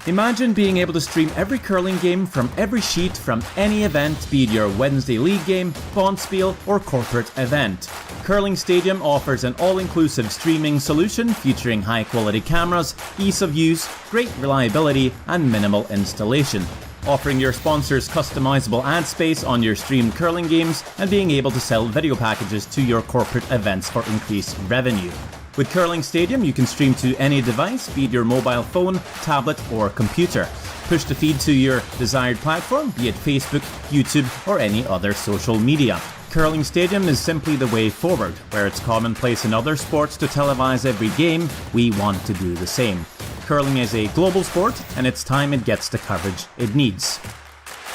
Imagine being able to stream every curling game from every sheet from any event, be it your Wednesday league game, bonspiel, or corporate event. Curling Stadium offers an all-inclusive streaming solution featuring high-quality cameras, ease of use, great reliability, and minimal installation. Offering your sponsors customizable ad space on your streamed curling games and being able to sell video packages to your corporate events for increased revenue. With Curling Stadium, you can stream to any device, be it your mobile phone, tablet, or computer. Push the feed to your desired platform, be it Facebook, YouTube, or any other social media. Curling Stadium is simply the way forward. Where it's commonplace in other sports to televise every game, we want to do the same. Curling is a global sport, and it's time it gets the coverage it needs.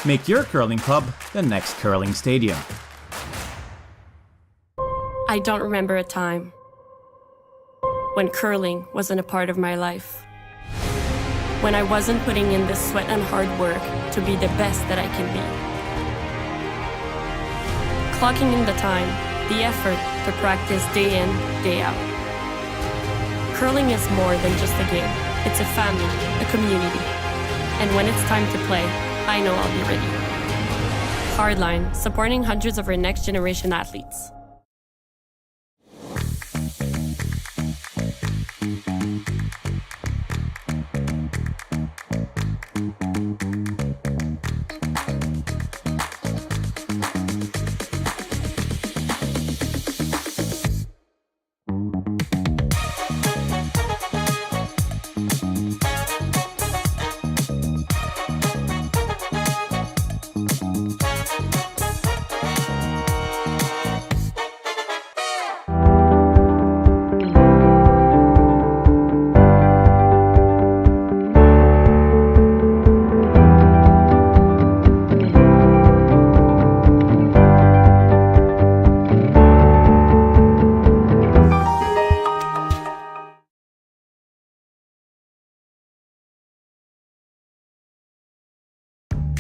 Make your curling club the next Curling Stadium. I don't remember a time when curling wasn't a part of my life. When I wasn't putting in the sweat and hard work to be the best that I can be. Clocking in the time, the effort to practice day in, day out. Curling is more than just a game. It's a family, a community. And when it's time to play, I know I'll be ready. Hardline, supporting hundreds of our next generation athletes.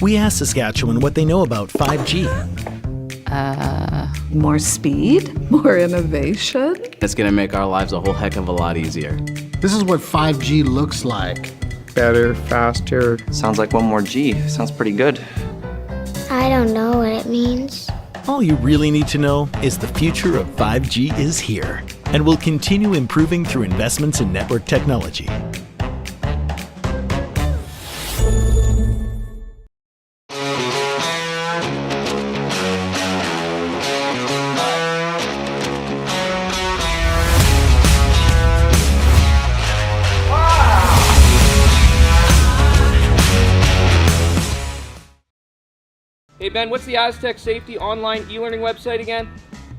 We asked Saskatchewan what they know about 5G. More speed, more innovation. It's going to make our lives a whole heck of a lot easier. This is what 5G looks like. Better, faster. Sounds like one more G. Sounds pretty good. I don't know what it means. All you really need to know is the future of 5G is here and will continue improving through investments in network technology. Hey Ben, what's the Aztec Safety online e-learning website again?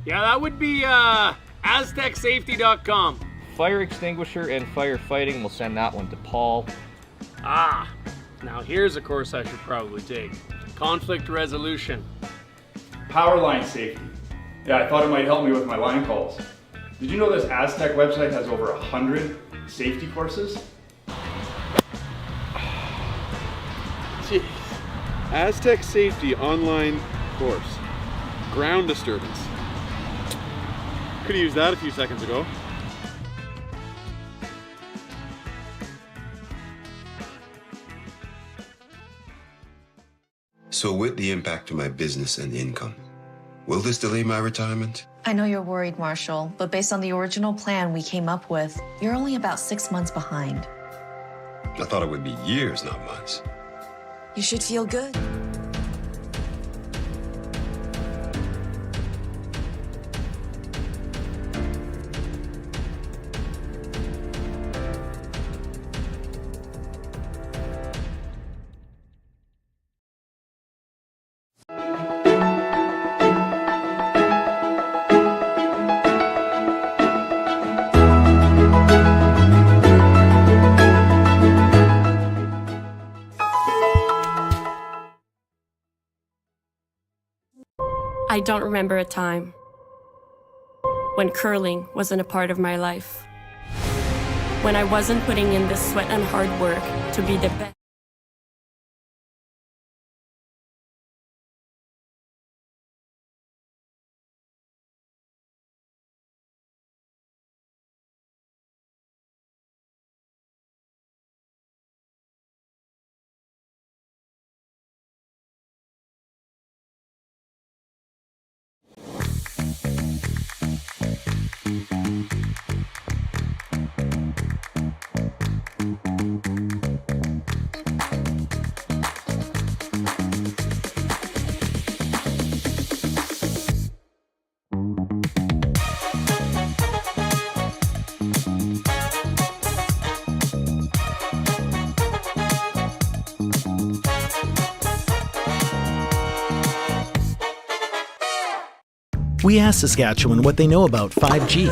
Yeah, that would be aztecsafety.com. Fire extinguisher and firefighting, we'll send that one to Paul. Ah, now here's a course I should probably take. Conflict resolution. Power line safety. Yeah, I thought it might help me with my line calls. Did you know this Aztec website has over 100 safety courses? Jeez. Aztec Safety online course. Ground disturbance. Could have used that a few seconds ago. So with the impact to my business and income, will this delay my retirement? I know you're worried, Marshall, but based on the original plan we came up with, you're only about 6 months behind. I thought it would be years, not months. You should feel good. I don't remember a time when curling wasn't a part of my life. When I wasn't putting in the sweat and hard work to be the best. we asked Saskatchewan what they know about 5G.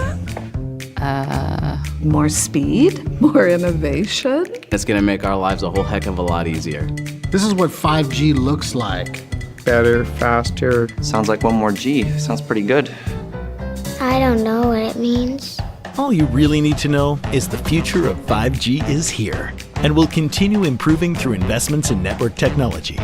More speed? More innovation? It's gonna make our lives a whole heck of a lot easier. This is what 5G looks like. Better, faster. Sounds like one more G. Sounds pretty good. I don't know what it means. All you really need to know is the future of 5G is here and will continue improving through investments in network technology.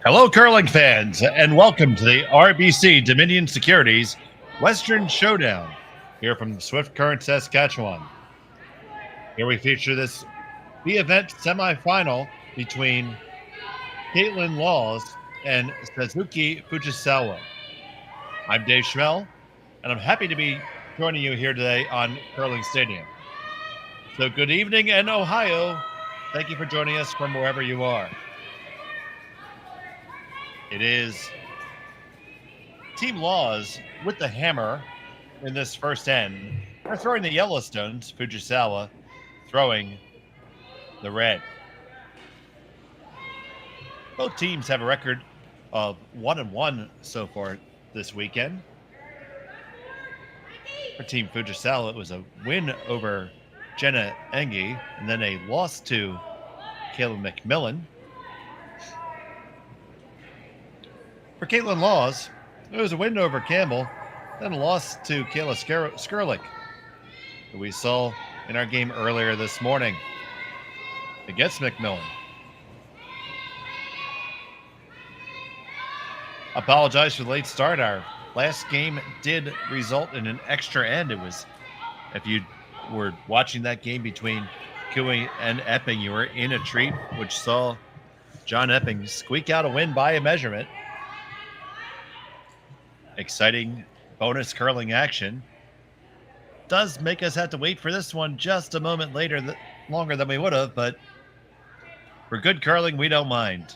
Hello, curling fans, and welcome to the RBC Dominion Securities Western Showdown here from Swift Current, Saskatchewan. Here we feature this B-event semifinal between Kaitlyn and Satsuki Fujisawa. I'm Dave Schmel, and I'm happy to be joining you here today on Curling Stadium. So good evening in Ohio. Thank you for joining us from wherever you are. It is Team Laws with the hammer in this first end. They're throwing the Yellowstones, Fujisawa throwing the red. Both teams have a record of 1-1 so far this weekend. For Team Fujisawa, it was a win over Jenna Engie and then a loss to Caleb McMillan. For Kaitlyn Laws, it was a win over Campbell, then a loss to Kayla Skurlik, who we saw in our game earlier this morning against McMillan. Apologize for the late start. Our last game did result in an extra end. It was, if you were watching that game between Cooey and Epping, you were in a treat, which saw John Epping squeak out a win by a measurement. Exciting bonus curling action. Does make us have to wait for this one just a moment later, longer than we would have, but for good curling, we don't mind.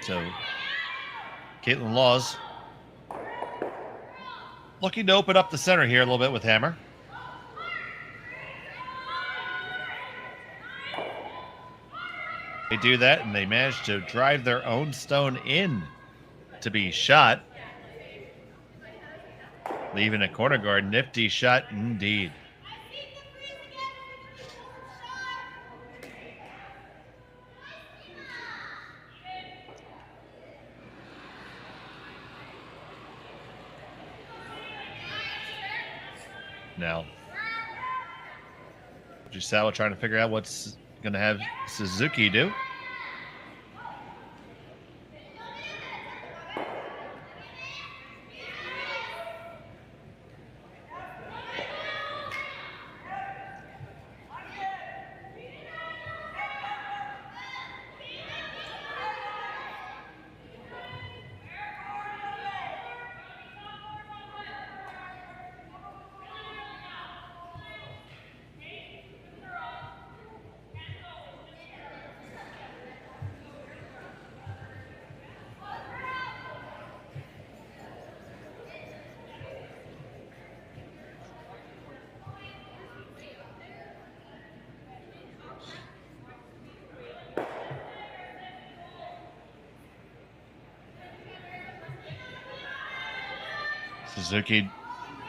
So, Kaitlyn Laws looking to open up the center here a little bit with hammer. They do that, and they manage to drive their own stone in to be shot, leaving a corner guard. Nifty shot indeed. Now, Fujisawa trying to figure out what's going to have Suzuki do. Suzuki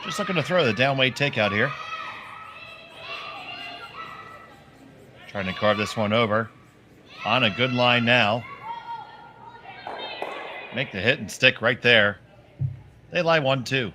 just looking to throw the downweight takeout here. Trying to carve this one over. On a good line now. Make the hit and stick right there. They lie 1-2.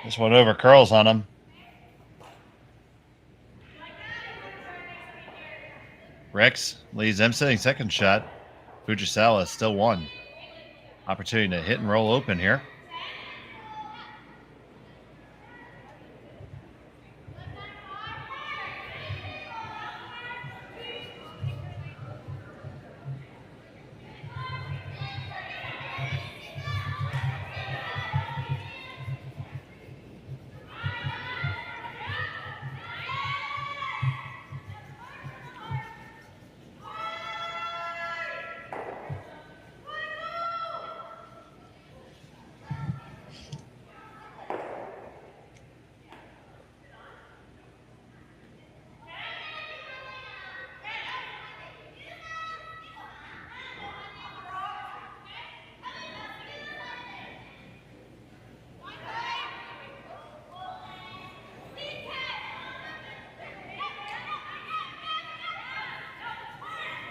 This one over curls on him. Rex leads them sitting second shot. Fujisawa still one. Opportunity to hit and roll open here.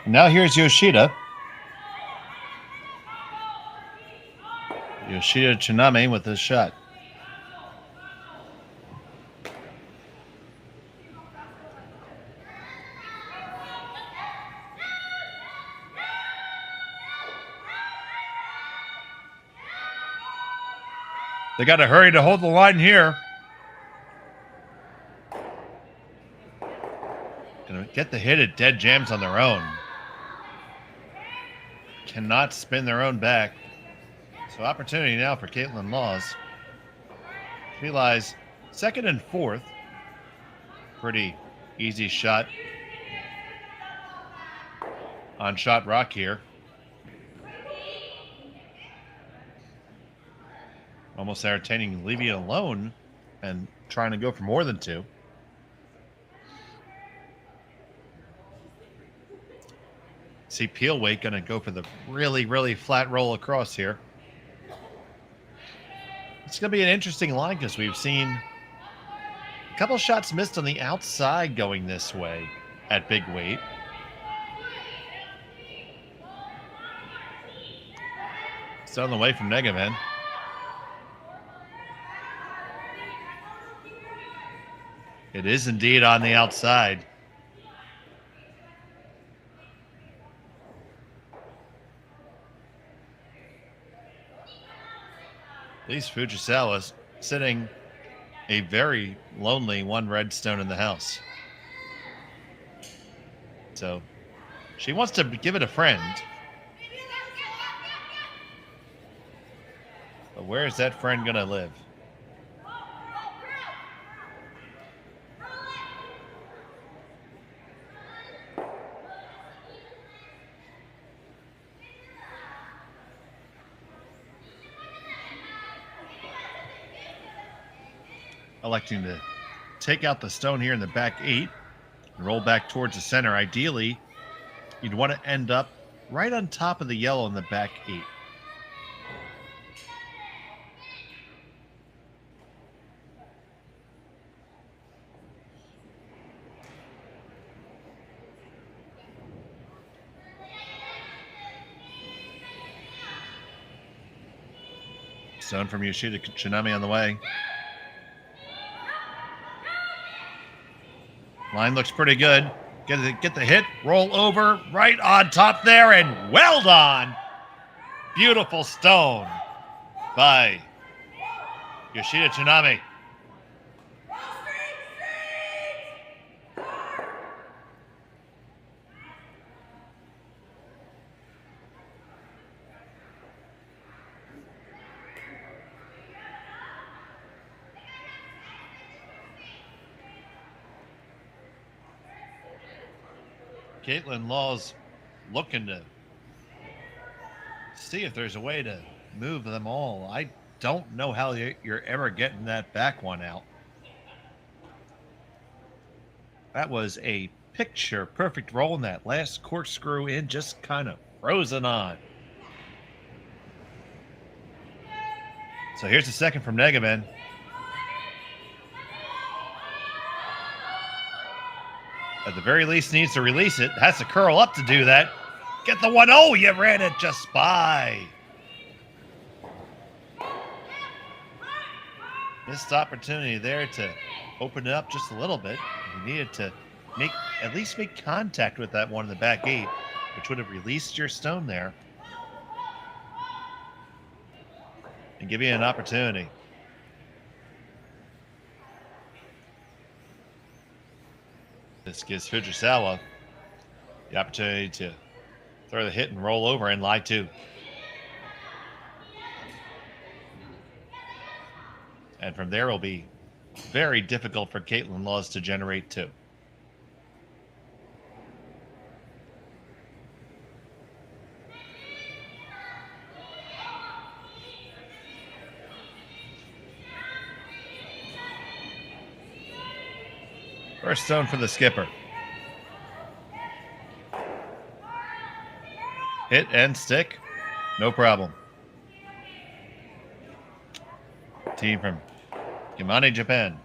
Now here's Yoshida. Yoshida Kitmami with this shot. They got to hurry to hold the line here. Gonna get the hit at dead jams on their own. Cannot spin their own back. So opportunity now for Kaitlyn Laws. She lies second and fourth. Pretty easy shot on shot rock here. Almost entertaining, leaving it alone and trying to go for more than two. See Peelweight going to go for the really, really flat roll across here. It's going to be an interesting line because we've seen a couple shots missed on the outside going this way at big weight. It's on the way from Negaman. It is indeed on the outside. These Fujisawa's sitting a very lonely one redstone in the house. So she wants to give it a friend. But where is that friend going to live? Electing to take out the stone here in the back 8 and roll back towards the center. Ideally, you'd want to end up right on top of the yellow in the back 8. Stone from Yoshida Kitmami on the way. Line looks pretty good. Get the hit, roll over, right on top there, and well done. Beautiful stone by Yoshida Kitmami. Kaitlyn Laws looking to see if there's a way to move them all. I don't know how you're ever getting that back one out. That was a picture perfect roll, and that last corkscrew in just kind of frozen on. So here's the second from Negaman. At the very least, needs to release it. Has to curl up to do that. Get the one. Oh, you ran it just by. Missed opportunity there to open it up just a little bit. You needed to at least make contact with that one in the back gate, which would have released your stone there and give you an opportunity. This gives Fujisawa the opportunity to throw the hit and roll over and lie two. And from there, it'll be very difficult for Kaitlyn Laws to generate two. First stone for the skipper. Hit and stick, no problem. Team from Kitmami, Japan.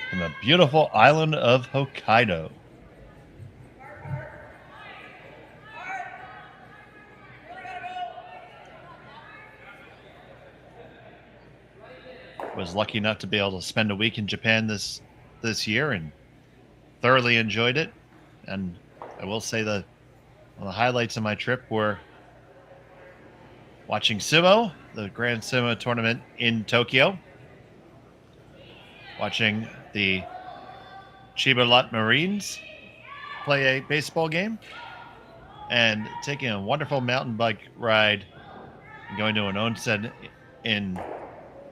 From the beautiful island of Hokkaido. Was lucky enough to be able to spend a week in Japan this year and thoroughly enjoyed it. And I will say one of the highlights of my trip were watching sumo, the Grand Sumo tournament in Tokyo, watching the Chiba Lot Marines play a baseball game, and taking a wonderful mountain bike ride and going to an onsen in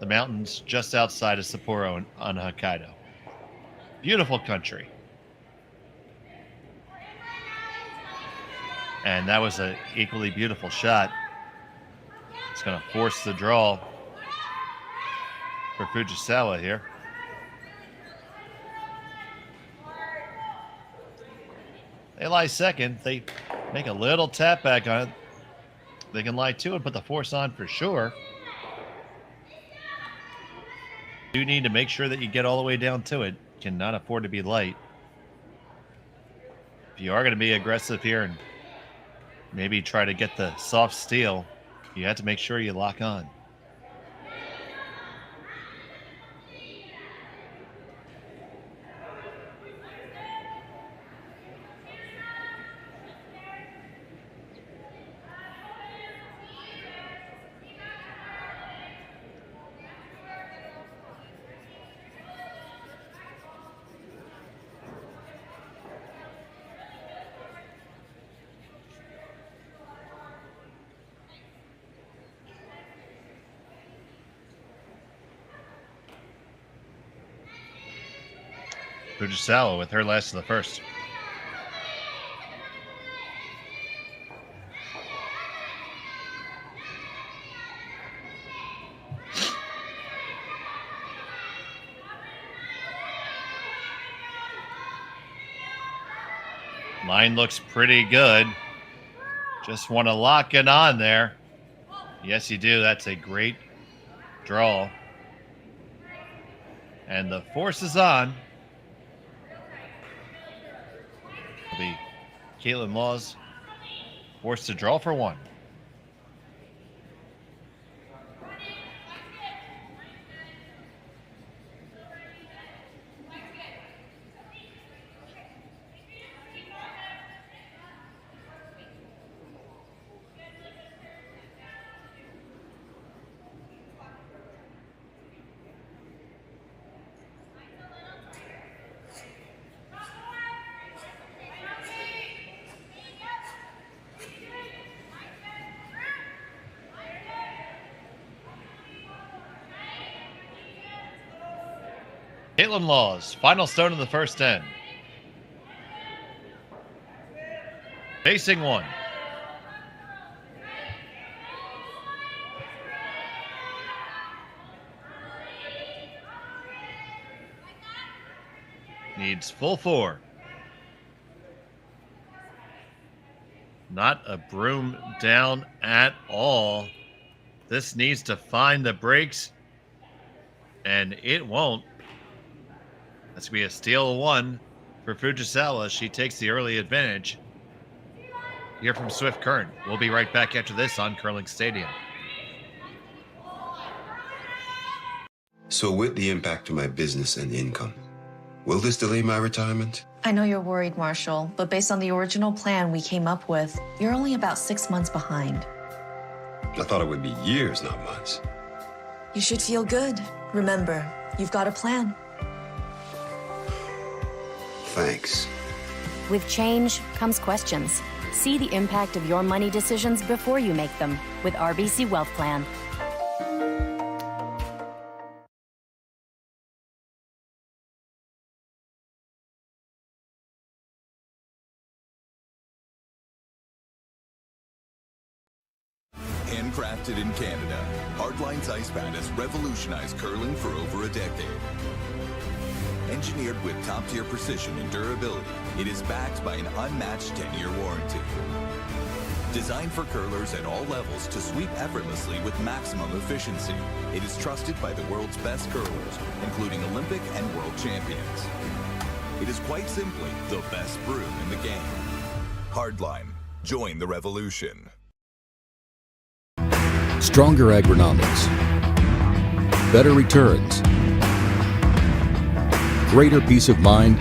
the mountains just outside of Sapporo on Hokkaido. Beautiful country. And that was an equally beautiful shot. It's going to force the draw for Fujisawa here. They lie second. They make a little tap back on it. They can lie two and put the force on for sure. You need to make sure that you get all the way down to it. Cannot afford to be light. If you are going to be aggressive here and maybe try to get the soft steel, you have to make sure you lock on. Fujisawa with her last of the first. Line looks pretty good. Just want to lock it on there. Yes, you do. That's a great draw. And the force is on. It'll be Kaitlyn Laws forced to draw for one. Kaitlyn Laws, final stone of the first end. Facing one. Needs full four. Not a broom down at all. This needs to find the brakes, and it won't. That's going to be a steal of one for Fujisawa. She takes the early advantage. Here from Swift Current. We'll be right back after this on Curling Stadium. So with the impact to my business and income, will this delay my retirement? I know you're worried, Marshall, but based on the original plan we came up with, you're only about 6 months behind. I thought it would be years, not months. You should feel good. Remember, you've got a plan. Thanks. With change comes questions. See the impact of your money decisions before you make them with RBC Wealth Plan. Handcrafted in Canada, Hardline's Ice Pad has revolutionized curling for over a decade. Engineered with top-tier precision and durability, it is backed by an unmatched 10-year warranty. Designed for curlers at all levels to sweep effortlessly with maximum efficiency, it is trusted by the world's best curlers, including Olympic and world champions. It is quite simply the best broom in the game. Hardline. Join the revolution. Stronger agronomics, better returns, greater peace of mind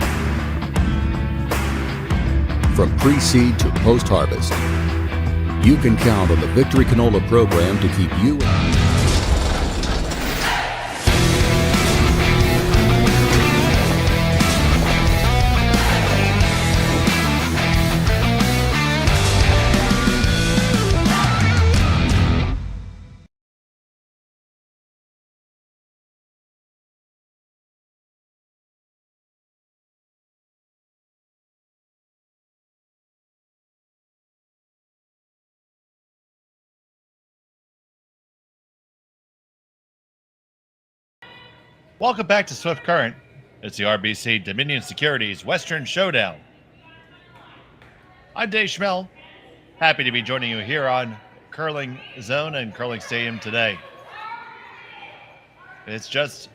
from pre-seed to post-harvest. You can count on the Victory Canola program to keep you Welcome back to Swift Current. It's the RBC Dominion Securities Western Showdown. I'm Dave Schmel. Happy to be joining you here on Curling Zone and Curling Stadium today. It's just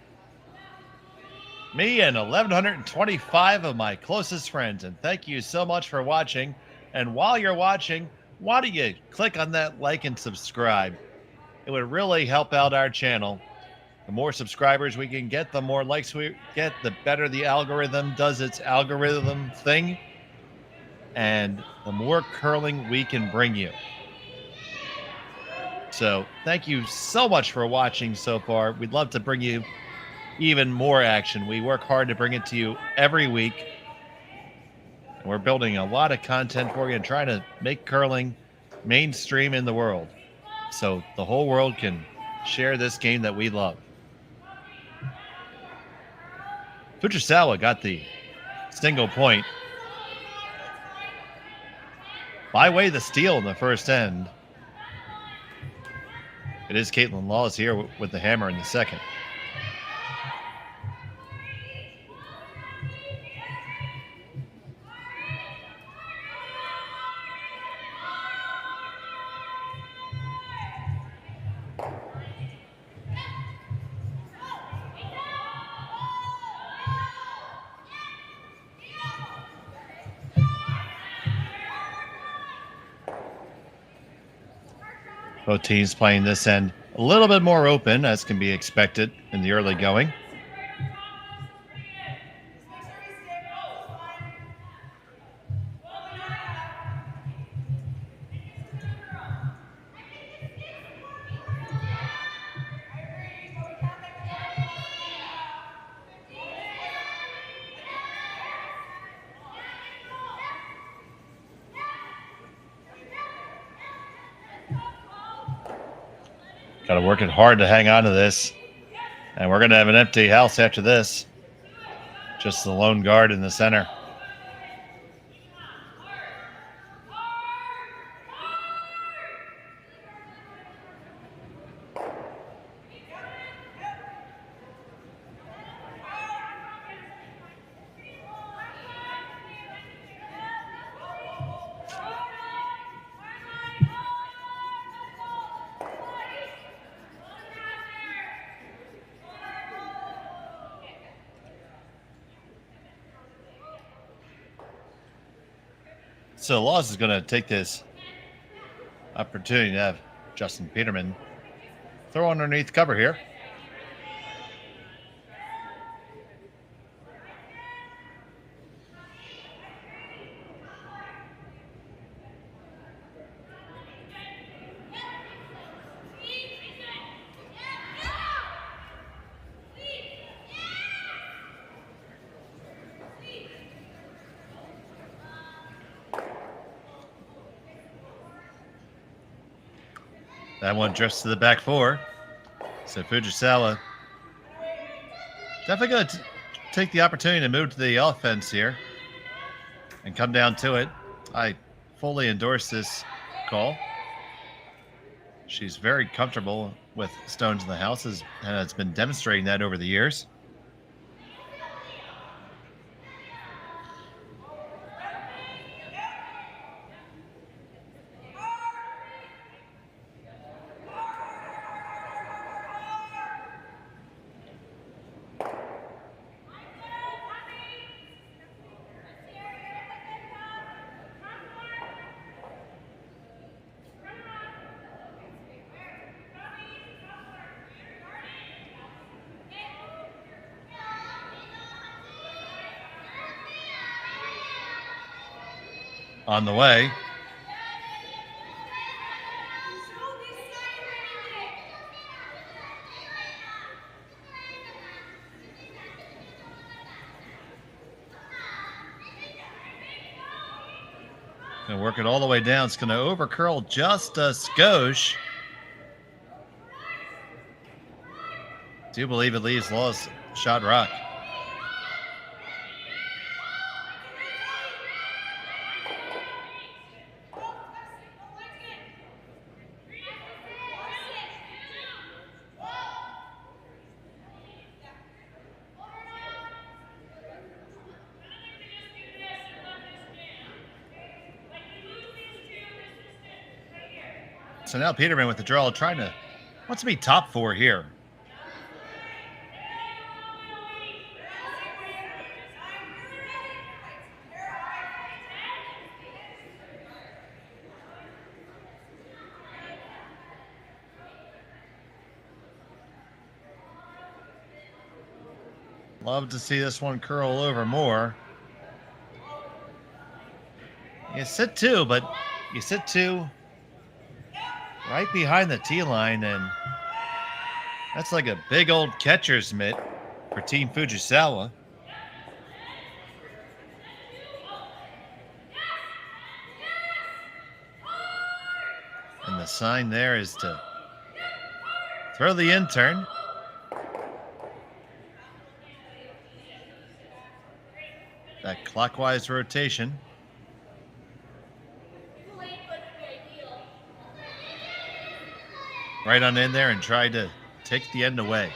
me and 1,125 of my closest friends, and thank you so much for watching. And while you're watching, why don't you click on that like and subscribe? It would really help out our channel. The more subscribers we can get, the more likes we get, the better the algorithm does its algorithm thing, and the more curling we can bring you. So thank you so much for watching so far. We'd love to bring you even more action. We work hard to bring it to you every week. We're building a lot of content for you and trying to make curling mainstream in the world, so the whole world can share this game that we love. Fujisawa got the single point. By way of the steal in the first end. It is Kaitlyn Laws here with the hammer in the second. Both teams playing this end a little bit more open, as can be expected in the early going. Got to work it hard to hang on to this. And we're going to have an empty house after this. Just the lone guard in the center. So Laws is going to take this opportunity to have Justin Peterman throw underneath cover here. That one drifts to the back four. So Fujisawa definitely going to take the opportunity to move to the offense here and come down to it. I fully endorse this call. She's very comfortable with stones in the house and has been demonstrating that over the years. On the way. Gonna work it all the way down. It's gonna over curl just a skosh. Do believe it leaves Laws shot rock. So now Peterman with the draw, wants to be top four here. Love to see this one curl over more. You sit two, but you sit two right behind the tee line, and that's like a big old catcher's mitt for Team Fujisawa. And the sign there is to throw the in-turn. That clockwise rotation. Right on in there and try to take the end away.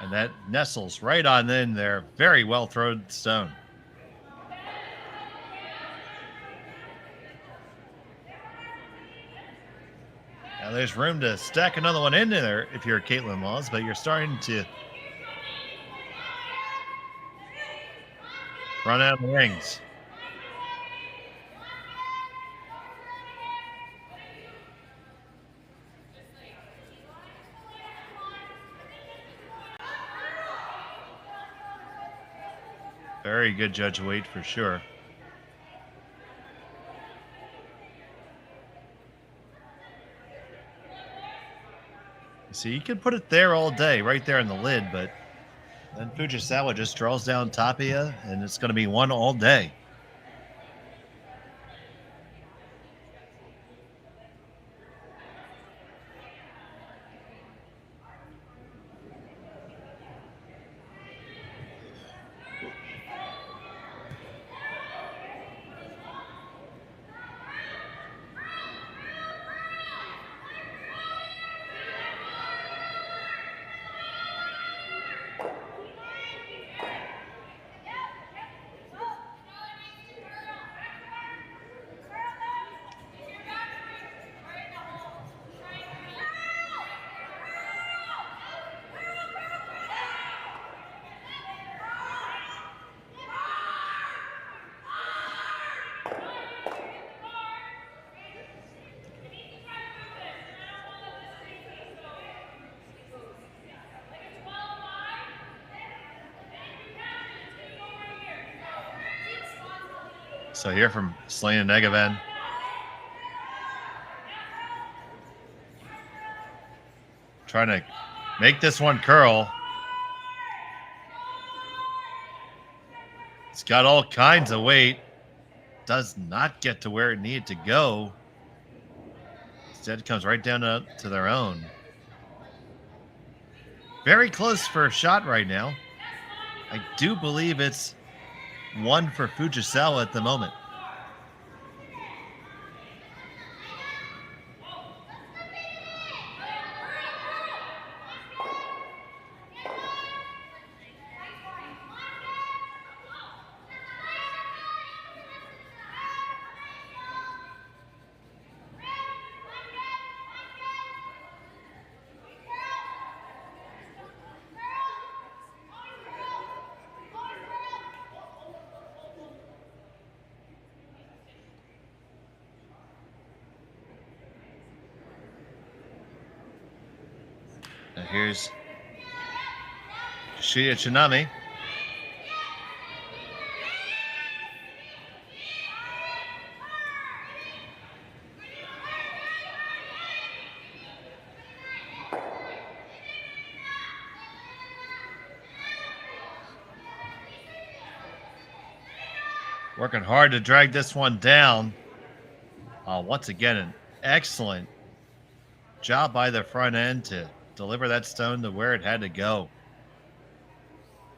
And that nestles right on in there. Very well thrown stone. Now there's room to stack another one in there if you're Kaitlyn Laws, but you're starting to run out of the rings. Very good judge weight for sure. See, you could put it there all day, right there in the lid, but then Fujisawa just draws down top of you, and it's going to be one all day. So here from Selena Negaven. Trying to make this one curl. It's got all kinds of weight. Does not get to where it needed to go. Instead, it comes right down to their own. Very close for a shot right now. I do believe it's one for Fujisawa at the moment. Now here's Kitmami. Working hard to drag this one down. Once again, an excellent job by the front end to deliver that stone to where it had to go.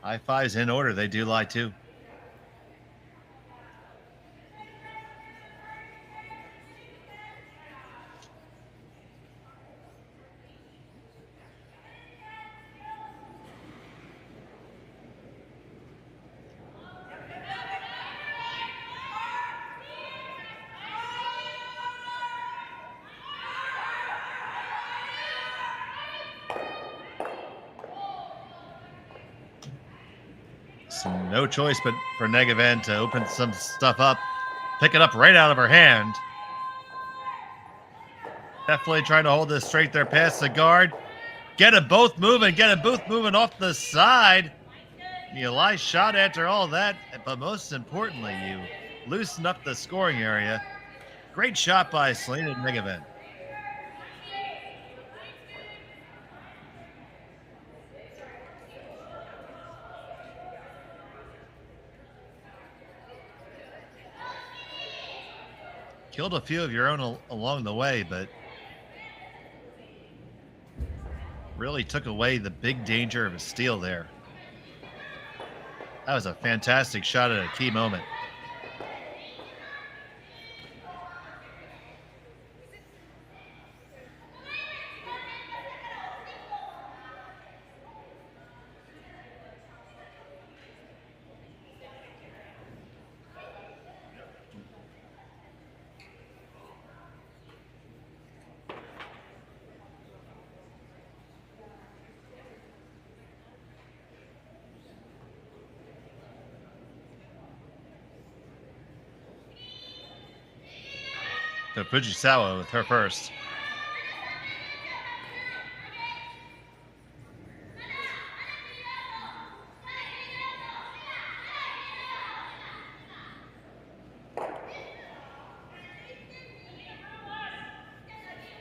High fives in order. They do lie too. No choice but for Negaven to open some stuff up, pick it up right out of her hand. Definitely trying to hold this straight there past the guard. Get them both moving off the side. You lie shot after all that, but most importantly, you loosen up the scoring area. Great shot by Selena Negaven. Killed a few of your own along the way, but really took away the big danger of a steal there. That was a fantastic shot at a key moment. So Fujisawa with her first.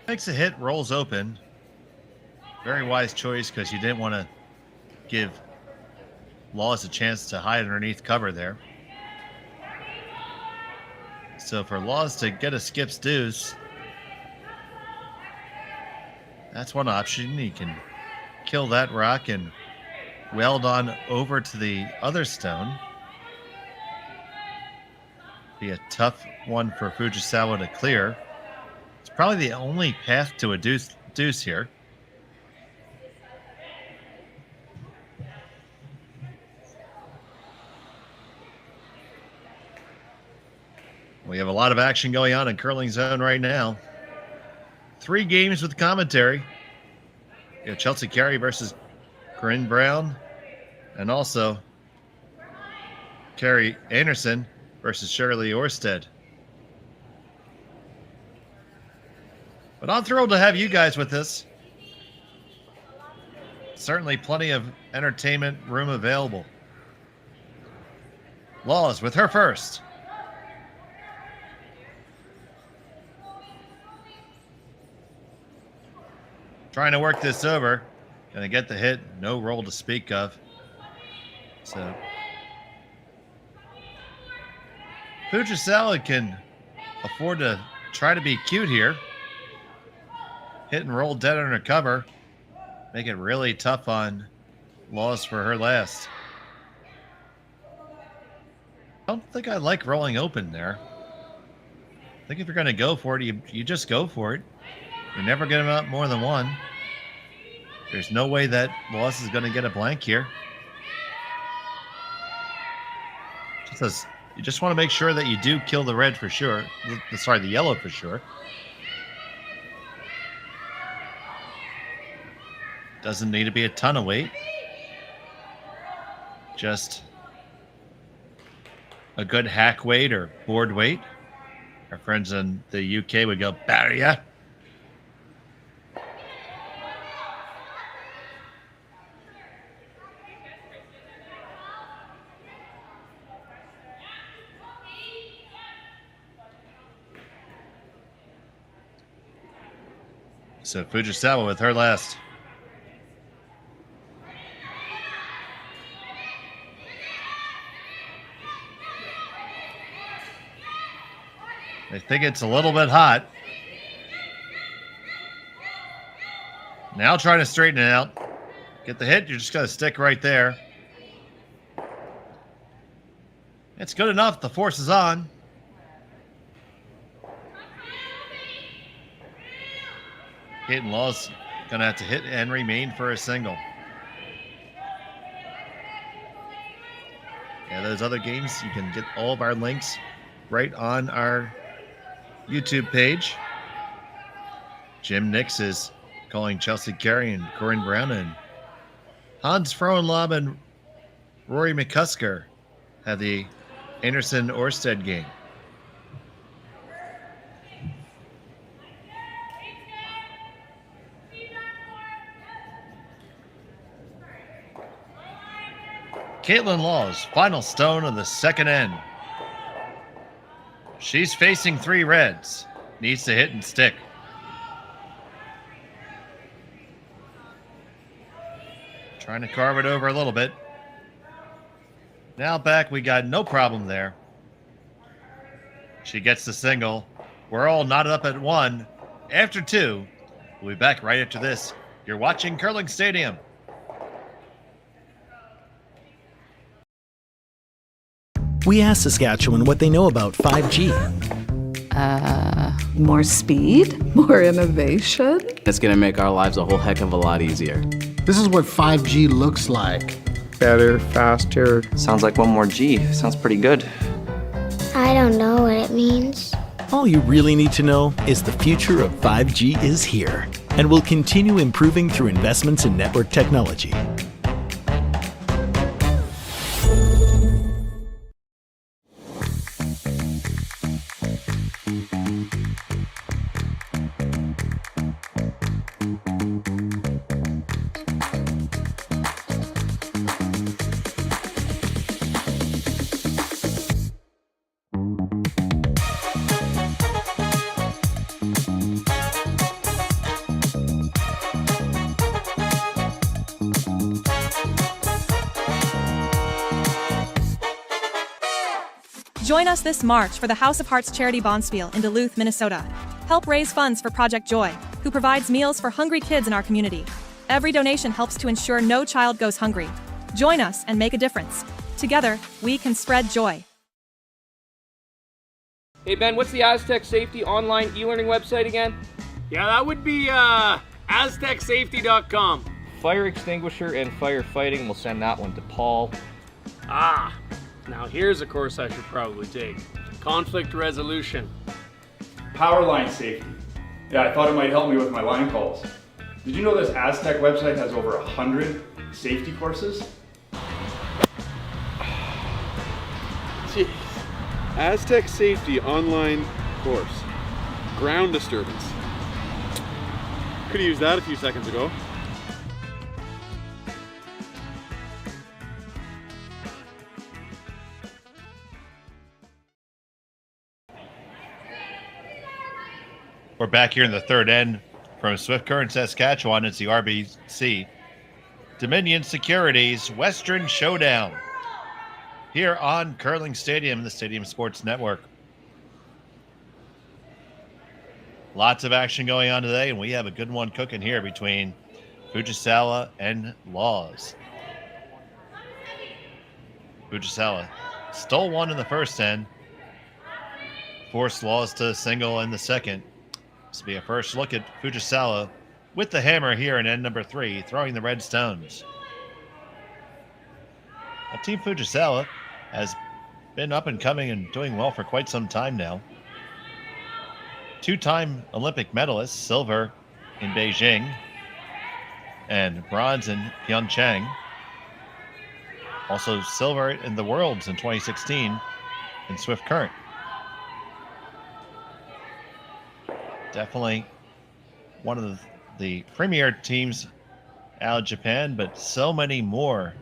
Makes a hit, rolls open. Very wise choice because you didn't want to give Laws a chance to hide underneath cover there. So for Laws to get a skip's deuce, that's one option. He can kill that rock and weld on over to the other stone. Be a tough one for Fujisawa to clear. It's probably the only path to a deuce here. We have a lot of action going on in Curling Zone right now. 3 games with commentary. You have Chelsea Carey versus Corinne Brown. And also Carrie Anderson versus Shirley Orsted. But I'm thrilled to have you guys with us. Certainly plenty of entertainment room available. Laws with her first. trying to work this over. Gonna get the hit. No roll to speak of. So Fujisawa can afford to try to be cute here. Hit and roll dead under cover. Make it really tough on Laws for her last. I don't think I like rolling open there. I think if you're going to go for it, you just go for it. You're never going to out more than one. There's no way that Laws is going to get a blank here. You just want to make sure that you do kill the red for sure. Sorry, the yellow for sure. Doesn't need to be a ton of weight. Just a good hack weight or board weight. Our friends in the UK would go, barrier. So Fujisawa with her last. I think it's a little bit hot. Now trying to straighten it out. Get the hit, you're just going to stick right there. It's good enough, the force is on. Kaitlyn Law's going to have to hit and remain for a single. Yeah, those other games, you can get all of our links right on our YouTube page. Jim Nix is calling Chelsea Carey and Corinne Brown, and Hans Frohenlob and Rory McCusker have the Anderson Orsted game. Kaitlyn Law's final stone of the second end. She's facing 3 reds. Needs to hit and stick. Trying to carve it over a little bit. Now back, we got no problem there. She gets the single. We're all knotted up at 1. After 2, we'll be back right after this. You're watching Curling Stadium. We asked Saskatchewan what they know about 5G. More speed? More innovation? It's going to make our lives a whole heck of a lot easier. This is what 5G looks like. Better, faster. Sounds like one more G. Sounds pretty good. I don't know what it means. All you really need to know is the future of 5G is here and will continue improving through investments in network technology. Join us this March for the House of Hearts Charity Bonspiel in Duluth, Minnesota. Help raise funds for Project Joy, who provides meals for hungry kids in our community. Every donation helps to ensure no child goes hungry. Join us and make a difference. Together, we can spread joy. Hey Ben, what's the Aztec Safety online e-learning website again? Yeah, that would be aztecsafety.com. Fire extinguisher and firefighting, we'll send that one to Paul. Now here's a course I should probably take. Conflict resolution. Power line safety. Yeah, I thought it might help me with my line calls. Did you know this Aztec website has over 100 safety courses? Jeez. Aztec Safety online course. Ground disturbance. Could have used that a few seconds ago. We're back here in the third end. From Swift Current, Saskatchewan, it's the RBC Dominion Securities Western Showdown here on Curling Stadium, the Stadium Sports Network. Lots of action going on today, and we have a good one cooking here between Fujisawa and Laws. Fujisawa stole one in the first end, forced Laws to single in the second. This will be a first look at Fujisawa with the hammer here in end number 3, throwing the red stones. Now, Team Fujisawa has been up and coming and doing well for quite some time now. 2-time Olympic medalists, silver in Beijing and bronze in Pyeongchang. Also silver in the Worlds in 2016 in Swift Current. Definitely one of the premier teams out of Japan, but so many more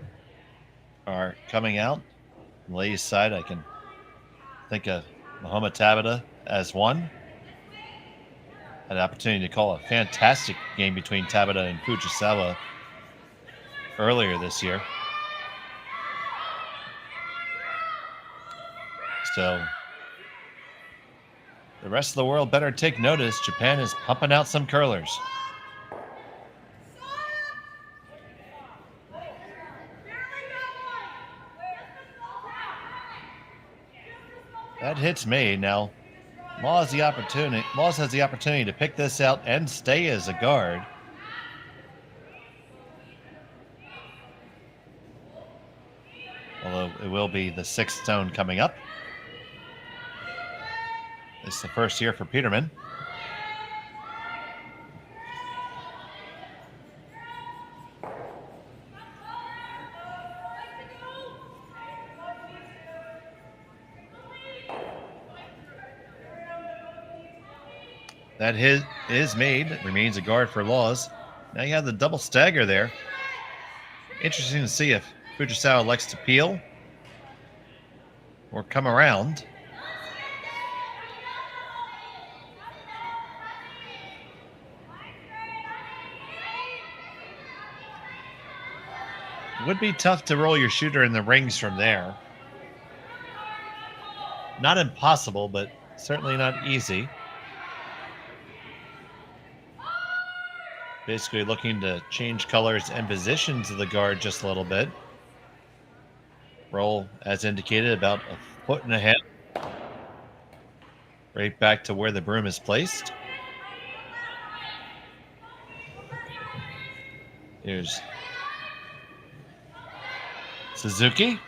are coming out. On the ladies' side, I can think of Mahoma Tabata as one. Had an opportunity to call a fantastic game between Tabata and Fujisawa earlier this year. So the rest of the world better take notice. Japan is pumping out some curlers. That hit's made. Now, Laws has the opportunity to pick this out and stay as a guard. Although it will be the 6th stone coming up. It's the first year for Peterman. That hit is made. It remains a guard for Laws. Now you have the double stagger there. Interesting to see if Fujisawa likes to peel or come around. It would be tough to roll your shooter in the rings from there. Not impossible, but certainly not easy. Basically looking to change colors and positions of the guard just a little bit. Roll, as indicated, about 1.5 feet. Right back to where the broom is placed. Here's Suzuki.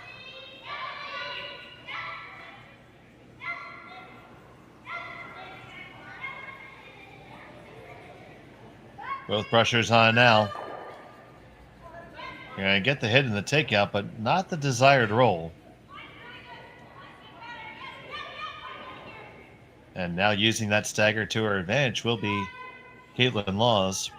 Both brushers on now. You're going to get the hit and the takeout, but not the desired roll. And now using that stagger to her advantage will be Kaitlyn Laws.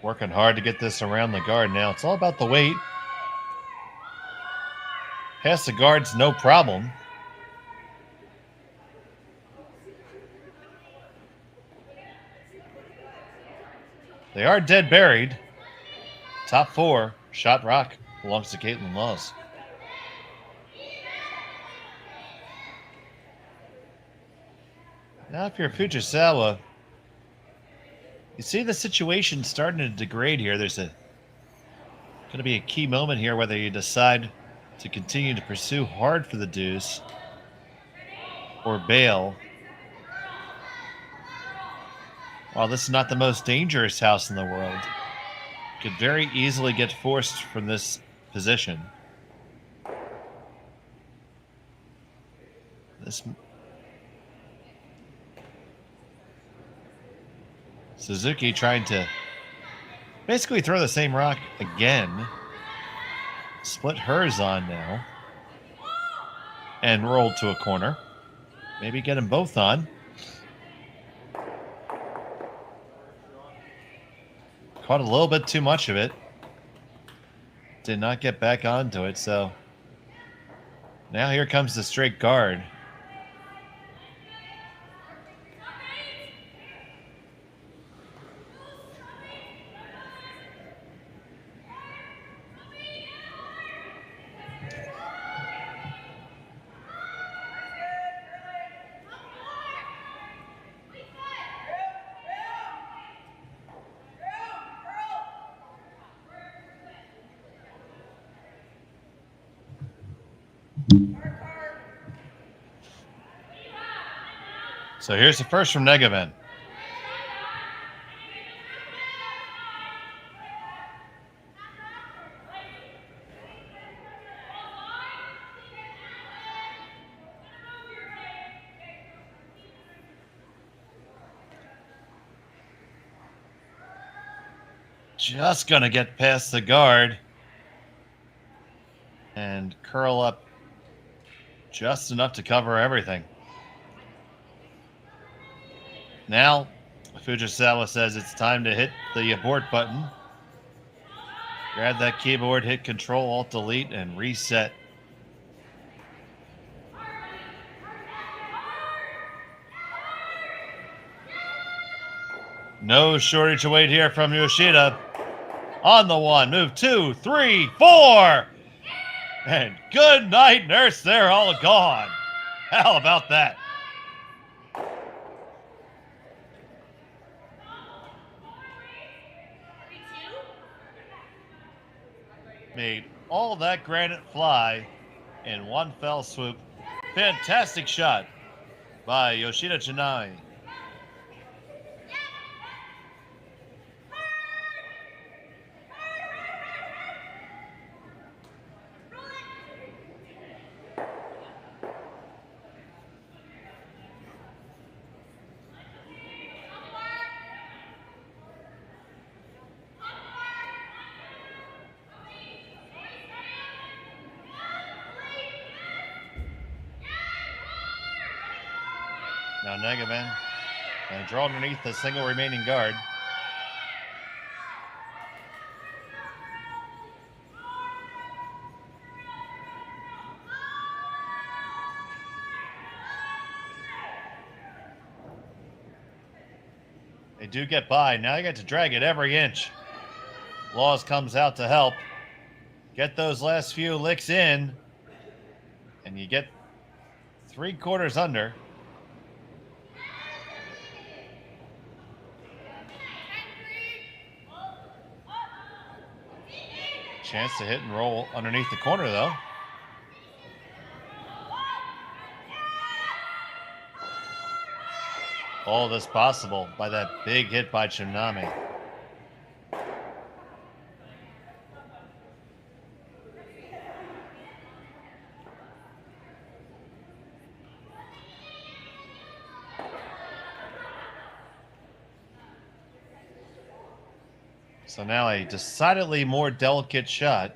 Working hard to get this around the guard now. It's all about the weight. Past the guard's no problem. They are dead buried. Top 4, shot rock, belongs to Kaitlyn Laws. Now if you're Fujisawa, you see the situation starting to degrade here. There's going to be a key moment here whether you decide to continue to pursue hard for the deuce or bail. While this is not the most dangerous house in the world, you could very easily get forced from this position. This Suzuki trying to Basically throw the same rock again. Split hers on now. And roll to a corner. Maybe get them both on. Caught a little bit too much of it. Did not get back onto it, so now here comes the straight guard. So here's the first from Negavan. Just gonna get past the guard and curl up just enough to cover everything. Now, Fujisawa says it's time to hit the abort button. Grab that keyboard, hit Control, Alt, Delete, and reset. No shortage of weight here from Yoshida. On the 1, move 2, 3, 4. And good night, nurse. They're all gone. How about that? Made all that granite fly in one fell swoop. Fantastic shot by Yoshida Janai. Now Negavan and draw underneath the single remaining guard. They do get by. Now you got to drag it every inch. Laws comes out to help. Get those last few licks in, and you get 3/4 under. Chance to hit and roll underneath the corner, though. All this possible by that big hit by Kitmami. So now a decidedly more delicate shot.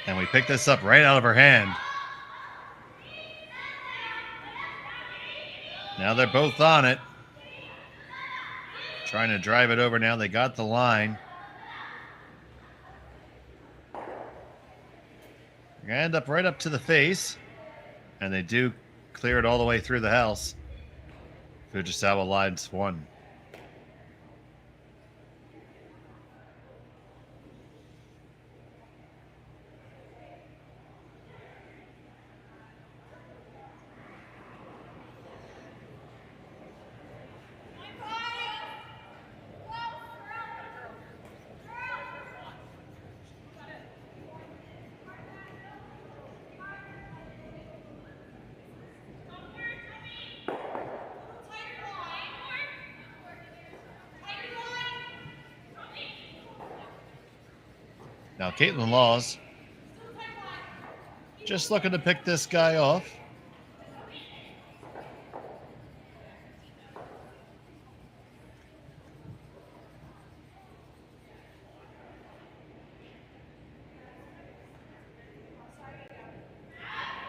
And we pick this up right out of her hand. Now they're both on it. Trying to drive it over now. They got the line. And up right up to the face. And they do clear it all the way through the house. Fujisawa lines 1. Now Kaitlyn Laws Just looking to pick this guy off.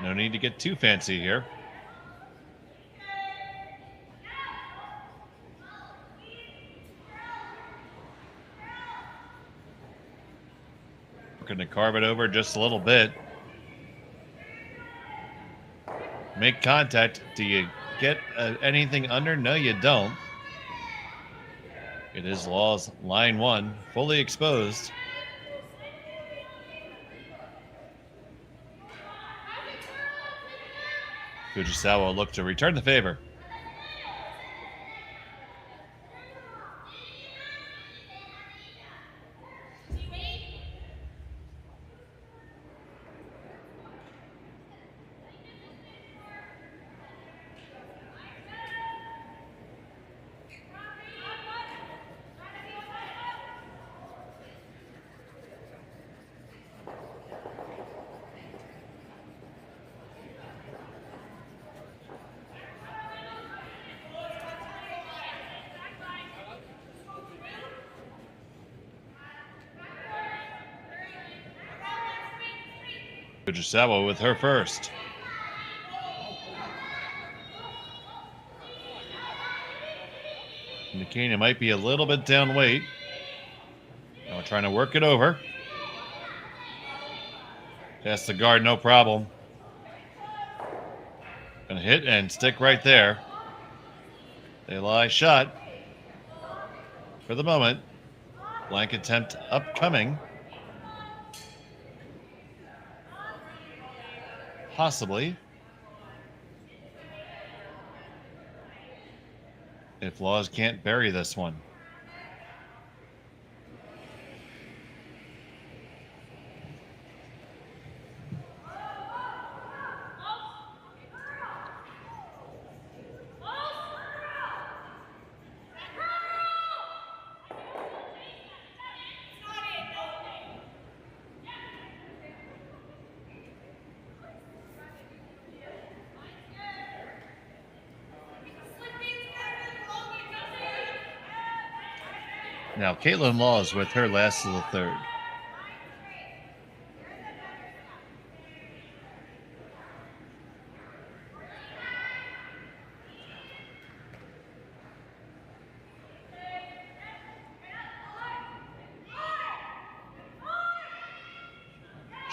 No need to get too fancy here. We're going to carve it over just a little bit. Make contact. Do you get anything under? No, you don't. It is Law's line one, fully exposed. Fujisawa will look to return the favor. Fujisawa with her first. Nikina might be a little bit down weight. Now we're trying to work it over. Past the guard, no problem. Gonna hit and stick right there. They lie shot. For the moment. Blank attempt upcoming. Possibly. If Laws can't bury this one. Now, Kaitlyn Laws with her last of the third.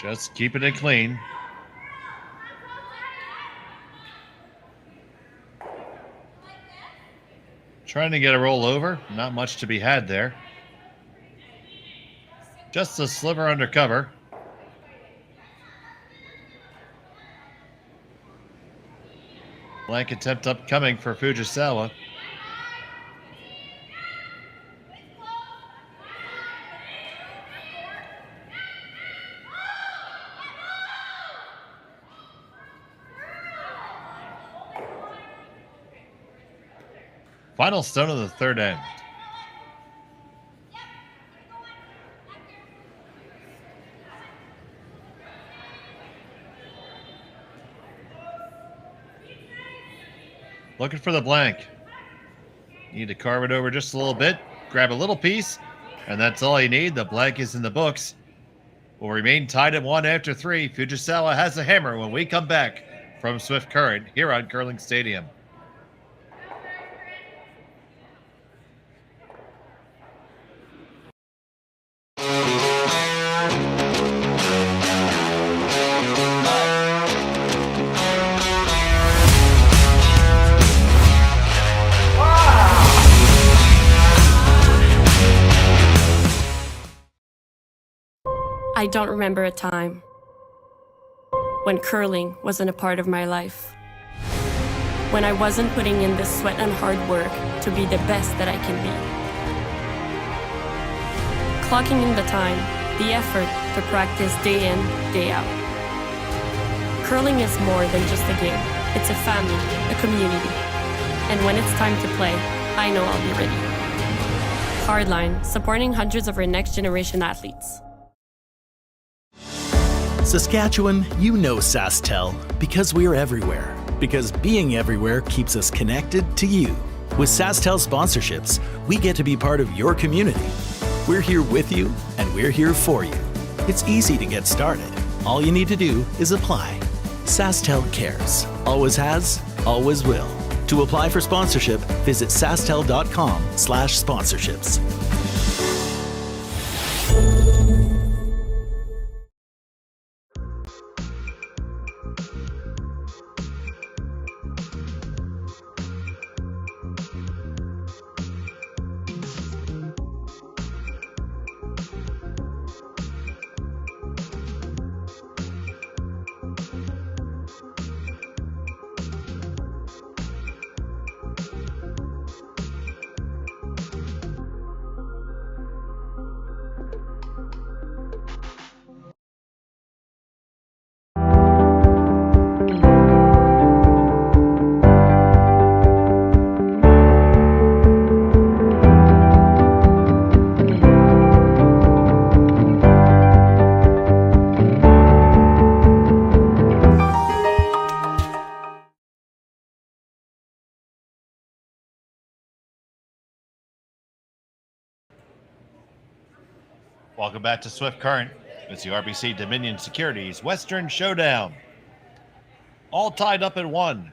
Just keeping it clean. Trying to get a roll over. Not much to be had there. Just a sliver under cover. Blank attempt upcoming for Fujisawa. Final stone of the third end. Looking for the blank. Need to carve it over just a little bit. Grab a little piece, and that's all you need. The blank is in the books. Will remain tied at 1 after 3. Fujisawa has a hammer when we come back from Swift Current here on Curling Stadium. I don't remember a time when curling wasn't a part of my life. When I wasn't putting in the sweat and hard work to be the best that I can be. Clocking in the time, the effort to practice day in, day out. Curling is more than just a game. It's a family, a community. And when it's time to play, I know I'll be ready. Hardline, supporting hundreds of our next generation athletes. Saskatchewan, you know Sasktel because we're everywhere. Because being everywhere keeps us connected to you. With Sasktel sponsorships, we get to be part of your community. We're here with you, and we're here for you. It's easy to get started. All you need to do is apply. Sasktel cares. Always has, always will. To apply for sponsorship, visit sastel.com/sponsorships. Welcome back to Swift Current. It's the RBC Dominion Securities Western Showdown. All tied up at 1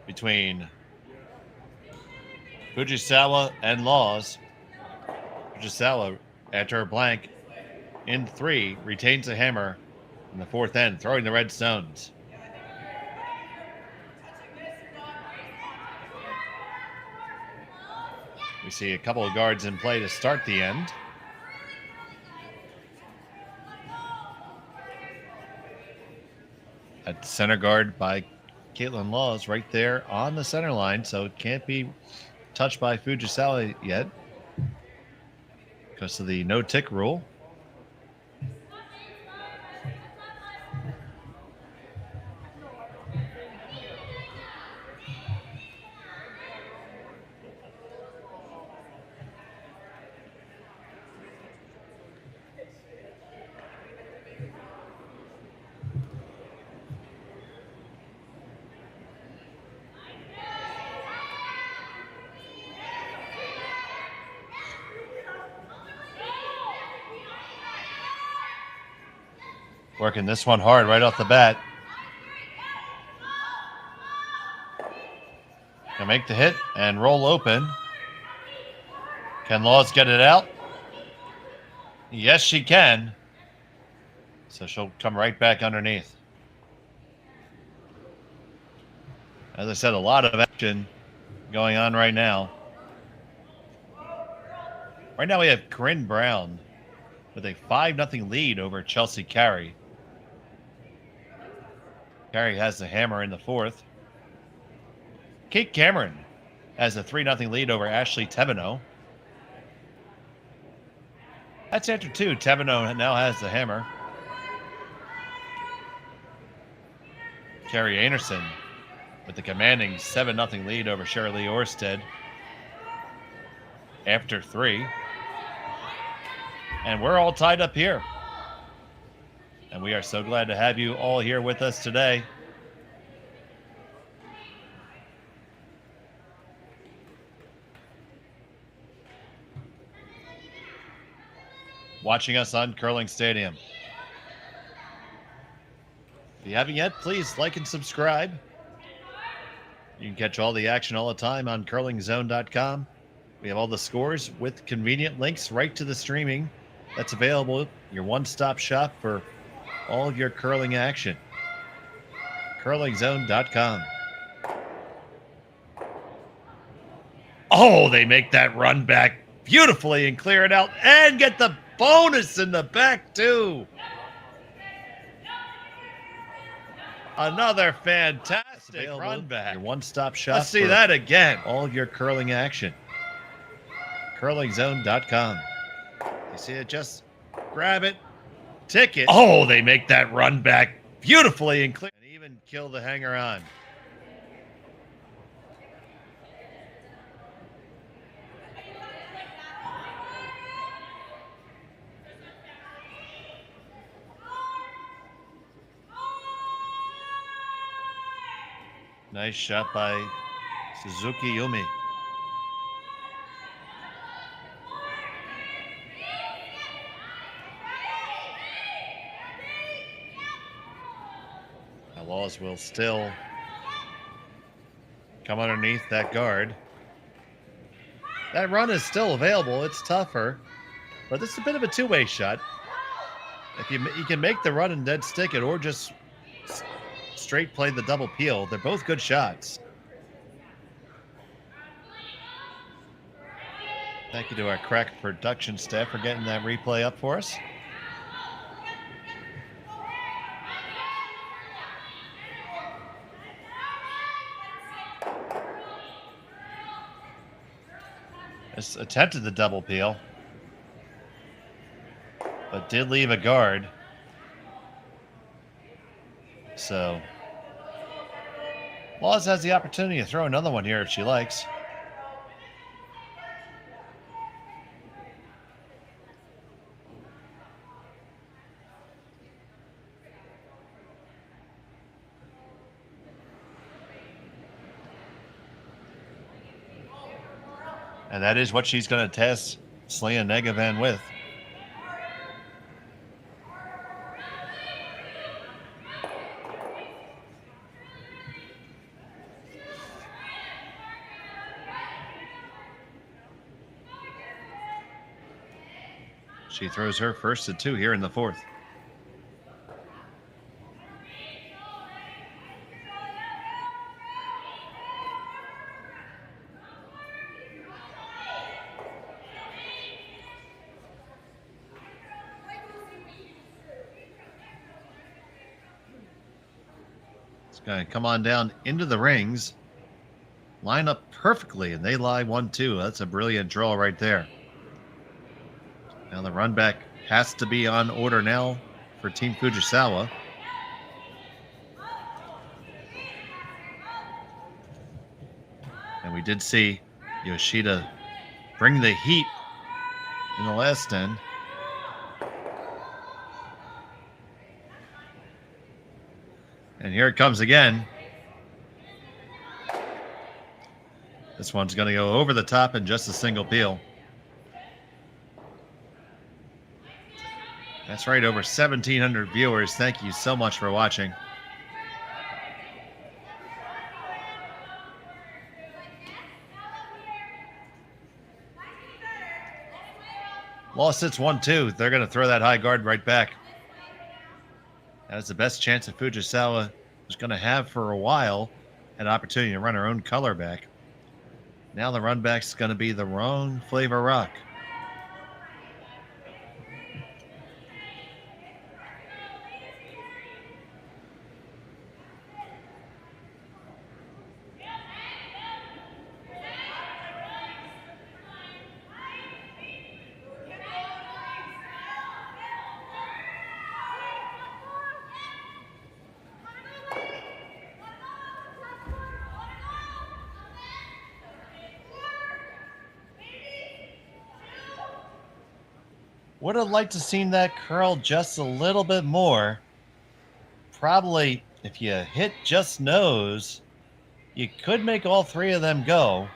between Fujisawa and Laws. Fujisawa, after a blank in 3, retains the hammer in the 4th end, throwing the red stones. We see a couple of guards in play to start the end. At center guard by Kaitlyn Laws right there on the center line, so it can't be touched by Fujisawa yet because of the no-tick rule. Working this one hard right off the bat. Can make the hit and roll open. Can Laws get it out? Yes, she can. So she'll come right back underneath. As I said, a lot of action going on right now. Right now we have Corinne Brown with a 5-0 lead over Chelsea Carey. Carey has the hammer in the 4th. Kate Cameron has a 3-0 lead over Ashley Tebino. That's after 2. Tebino now has the hammer. Carrie Anderson with the commanding 7-0 lead over Shirley Orsted after 3. And we're all tied up here. And we are so glad to have you all here with us today. Watching us on Curling Stadium. If you haven't yet, please like and subscribe. You can catch all the action all the time on curlingzone.com. We have all the scores with convenient links right to the streaming that's available. Your one-stop shop for all of your curling action. curlingzone.com. Oh, they make that run back beautifully and clear it out and get the bonus in the back too. Another fantastic run back. Your one-stop shop. Let's see that again. All of your curling action. curlingzone.com. You see it, just grab it, tick it. Oh, they make that run back beautifully and clear. And even kill the hanger on. Nice shot by Suzuki Yumi. Now Laws will still come underneath that guard. That run is still available. It's tougher, but this is a bit of a two-way shot. If you can make the run and dead stick it, or just straight play the double peel. They're both good shots. Thank you to our crack production staff for getting that replay up for us. Just attempted the double peel, but did leave a guard. So Laws has the opportunity to throw another one here if she likes. And that is what she's going to test Slea Negavan with. She throws her first to two here in the fourth. Going to come on down into the rings, line up perfectly, and they lie 1-2. That's a brilliant draw right there. Now the run back has to be on order now for Team Fujisawa. And we did see Yoshida bring the heat in the last end. And here it comes again. This one's going to go over the top in just a single peel. That's right, over 1,700 viewers. Thank you so much for watching. Law sits 1-2. They're going to throw that high guard right back. That's the best chance that Fujisawa is going to have for a while, an opportunity to run her own color back. Now the run back's going to be the wrong flavor rock. Would have liked to seen that curl just a little bit more. Probably if you hit just nose, you could make all three of them go.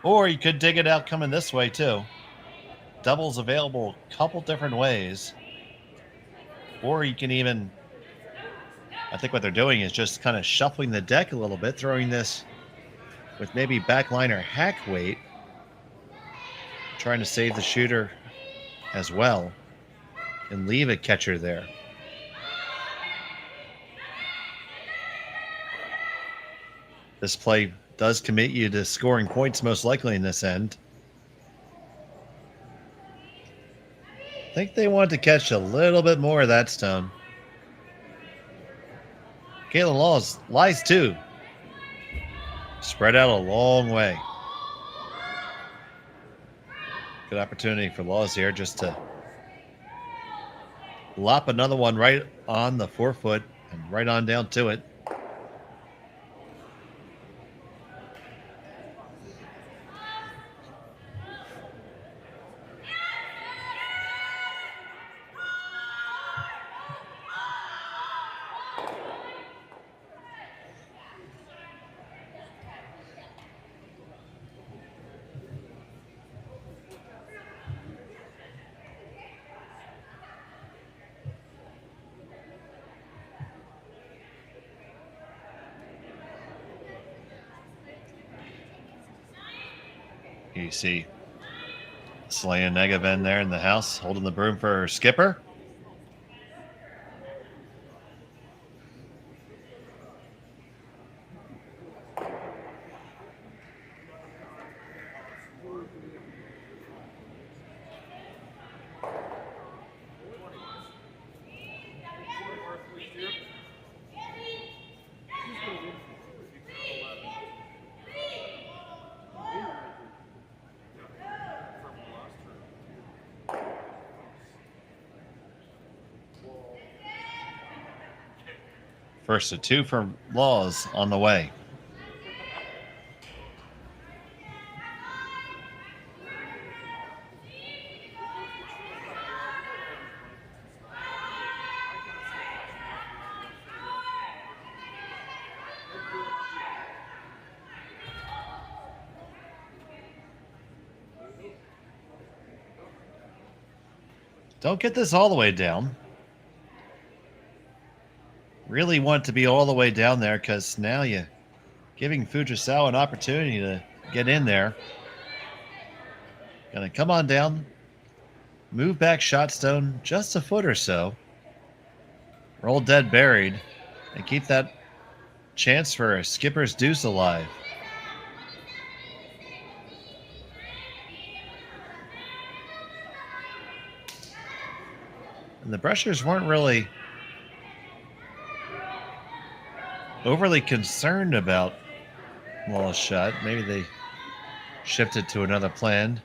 Or you could dig it out coming this way too. Doubles available a couple different ways. Or you can even, I think what they're doing is just kind of shuffling the deck a little bit, throwing this with maybe backliner hack weight, trying to save the shooter as well and leave a catcher there. This play does commit you to scoring points most likely in this end. I think they want to catch a little bit more of that stone. Kaitlyn Laws lies too. Spread out a long way. Good opportunity for Laws here just to lop another one right on the forefoot and right on down to it. You see Selena Negaven there in the house holding the broom for her skipper. First of two for Laws on the way. Don't get this all the way down. Really want to be all the way down there because now you're giving Fujisawa an opportunity to get in there. Gonna come on down, move back shot stone just a foot or so, roll dead buried, and keep that chance for a skipper's deuce alive. And the brushers weren't really overly concerned about Law's shot. Maybe they shifted to another plan.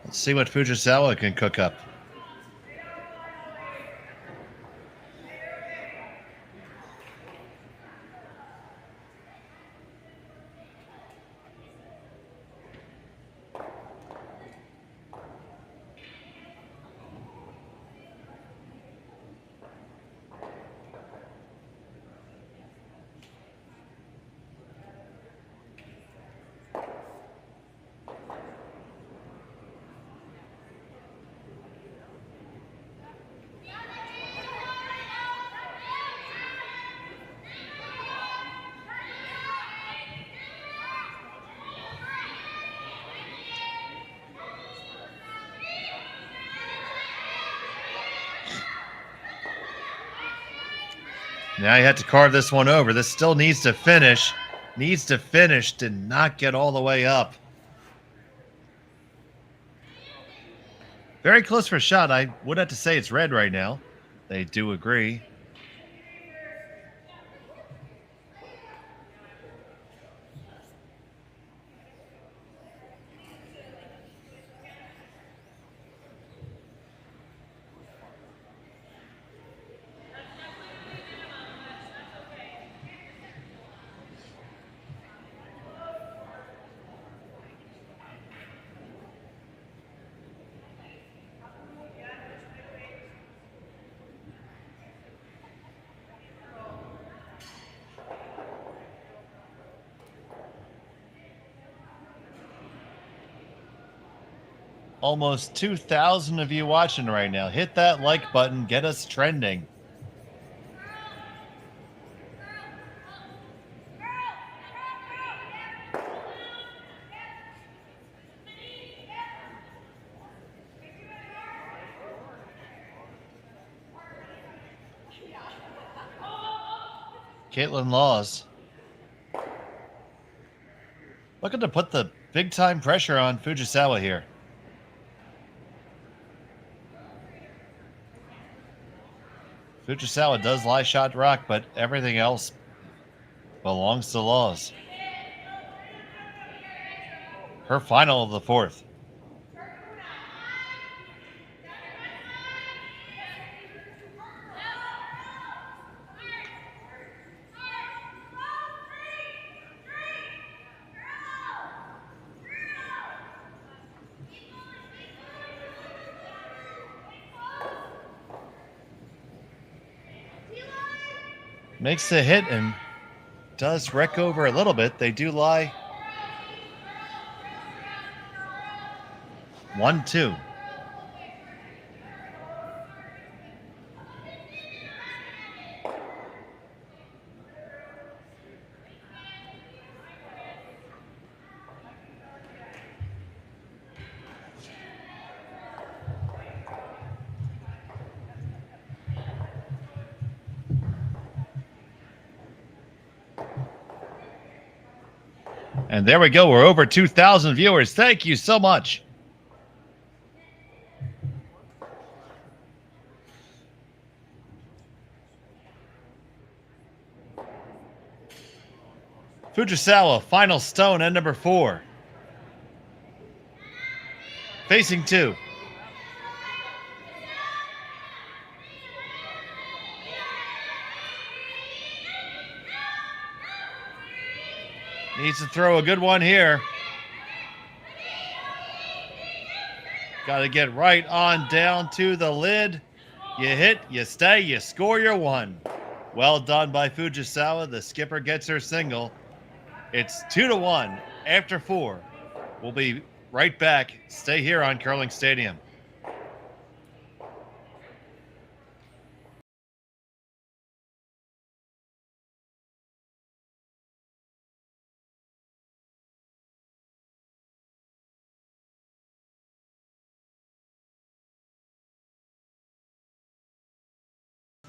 Let's see what Fujisawa can cook up. Now you have to carve this one over. This still needs to finish. Needs to finish to not get all the way up. Very close for a shot. I would have to say it's red right now. They do agree. Almost 2,000 of you watching right now. Hit that like button. Get us trending. Kaitlyn Laws looking to put the big time pressure on Fujisawa here. Fujisawa does lie shot rock, but everything else belongs to Laws. Her final of the fourth. Makes the hit and does wreck over a little bit. They do lie 1-2. And there we go. We're over 2,000 viewers. Thank you so much. Fujisawa, final stone, end number 4. Facing 2. Needs to throw a good one here. Got to get right on down to the lid. You hit, you stay, you score your 1. Well done by Fujisawa. The skipper gets her single. It's 2-1 after 4. We'll be right back. Stay here on Curling Stadium.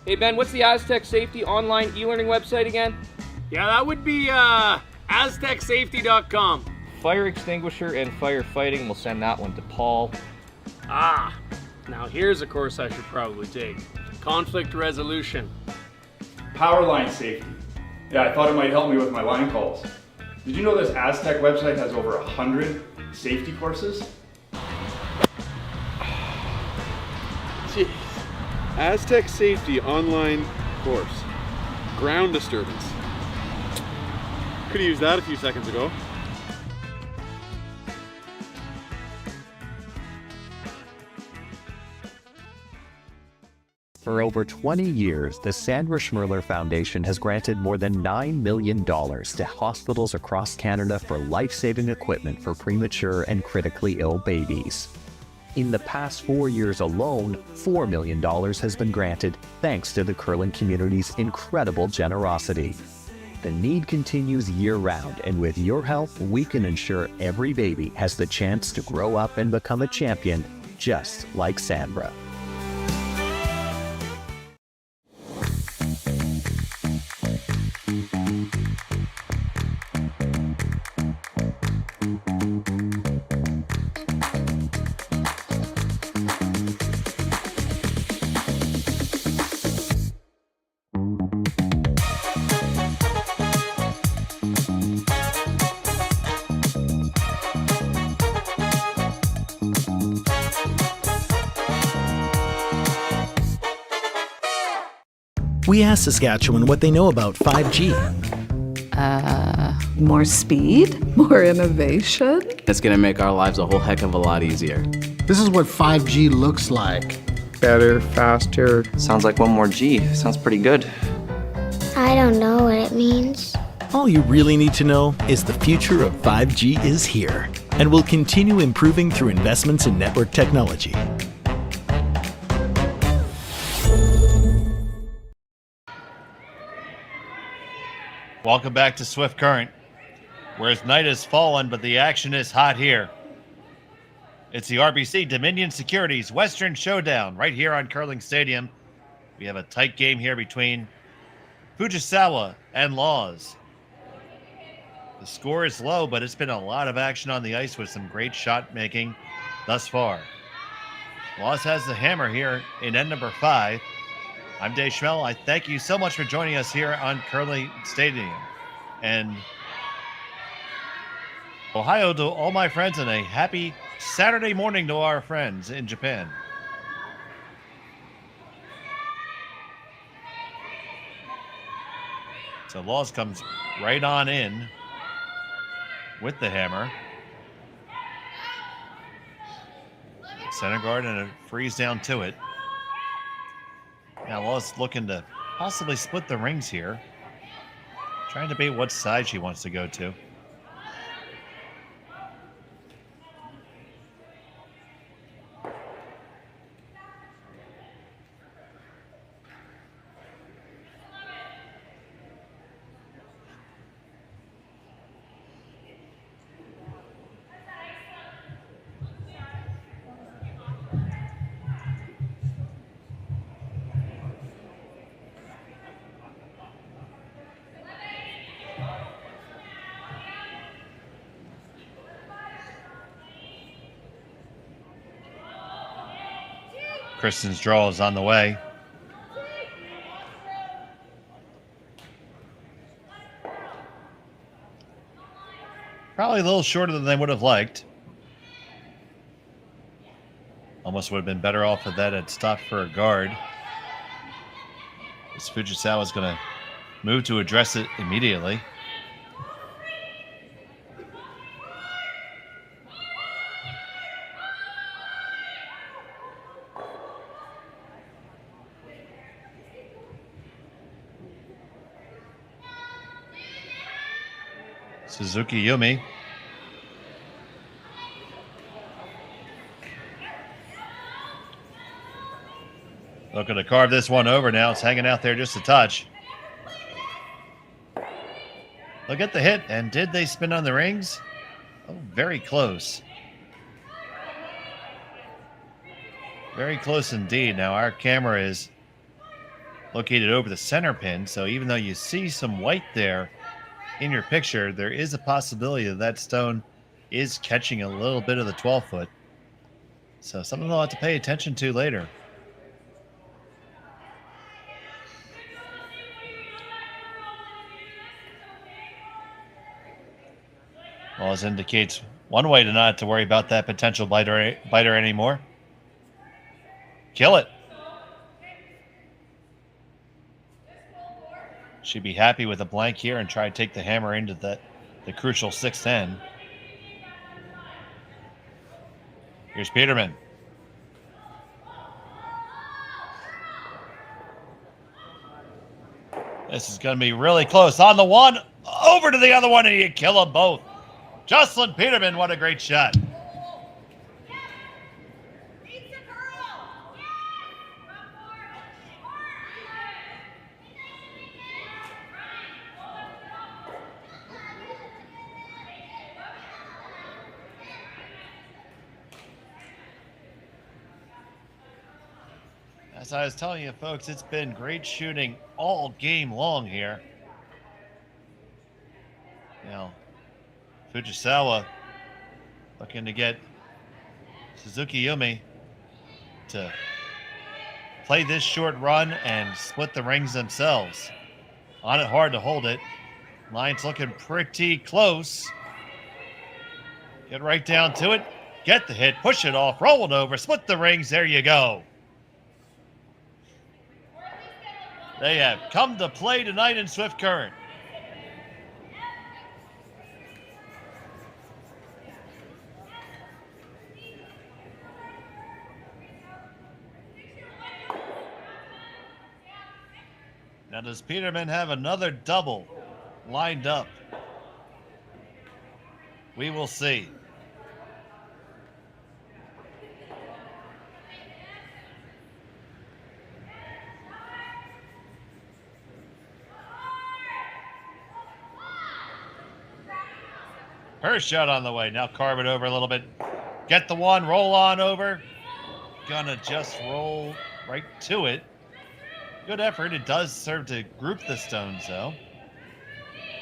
Hey Ben, what's the Aztec Safety online e-learning website again? Yeah, that would be aztecsafety.com. Fire extinguisher and firefighting, we'll send that one to Paul. Ah, now here's a course I should probably take. Conflict resolution. Power line safety. Yeah, I thought it might help me with my line calls. Did you know this Aztec website has over 100 safety courses? Jeez. Aztec Safety online course. Ground disturbance. Could have used that a few seconds ago. For over 20 years, the Sandra Schmel Foundation has granted more than $9 million to hospitals across Canada for life-saving equipment for premature and critically ill babies. In the past 4 years alone, $4 million has been granted thanks to the curling community's incredible generosity. The need continues year-round, and with your help, we can ensure every baby has the chance to grow up and become a champion, just like Sandra. We asked Saskatchewan what they know about 5G. More speed? More innovation? It's going to make our lives a whole heck of a lot easier. This is what 5G looks like. Better, faster. Sounds like one more G. Sounds pretty good. I don't know what it means. All you really need to know is the future of 5G is here and will continue improving through investments in network technology. Welcome back to Swift Current, where night has fallen, but the action is hot here. It's the RBC Dominion Securities Western Showdown right here on Curling Stadium. We have a tight game here between Fujisawa and Laws. The score is low, but it's been a lot of action on the ice with some great shot making thus far. Laws has the hammer here in end number 5. I'm Dave Schmel. I thank you so much for joining us here on Curling Stadium. And Ohio to all my friends, and a happy Saturday morning to our friends in Japan. So Laws comes right on in with the hammer. Center guard and a freeze down to it. Now Laws looking to possibly split the rings here. Trying to debate what side she wants to go to. Kristen's draw is on the way. Probably a little shorter than they would have liked. Almost would have been better off if that had stopped for a guard. This Fujisawa is going to move to address it immediately. Suzuki Yumi. Looking to carve this one over now. It's hanging out there just a touch. Look at the hit. And did they spin on the rings? Oh, very close. Very close indeed. Now our camera is located over the center pin, so even though you see some white there in your picture, there is a possibility that that stone is catching a little bit of the 12-foot. So something they'll have to pay attention to later. Well, as indicates one way to not have to worry about that potential biter anymore. Kill it. She'd be happy with a blank here and try to take the hammer into the crucial 610. Here's Peterman. This is going to be really close. On the one, over to the other one, and you kill them both. Jocelyn Peterman, what a great shot. As I was telling you, folks, it's been great shooting all game long here. Now, Fujisawa looking to get Suzuki Yumi to play this short run and split the rings themselves. On it hard to hold it. Line's looking pretty close. Get right down to it. Get the hit, push it off, roll it over, split the rings. There you go. They have come to play tonight in Swift Current. Now, does Peterman have another double lined up? We will see. Her shot on the way. Now carve it over a little bit. Get the one, roll on over. Gonna just roll right to it. Good effort. It does serve to group the stones, though.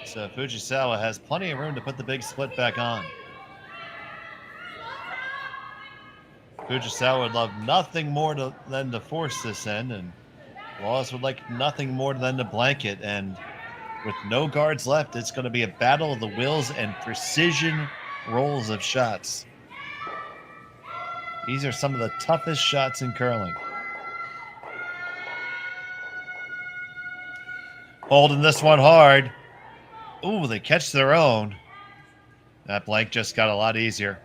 So Fujisawa has plenty of room to put the big split back on. Fujisawa would love nothing more than to force this in, and Wallace would like nothing more than to blanket. And with no guards left, it's going to be a battle of the wills and precision rolls of shots. These are some of the toughest shots in curling. Holding this one hard. Ooh, they catch their own. That blank just got a lot easier.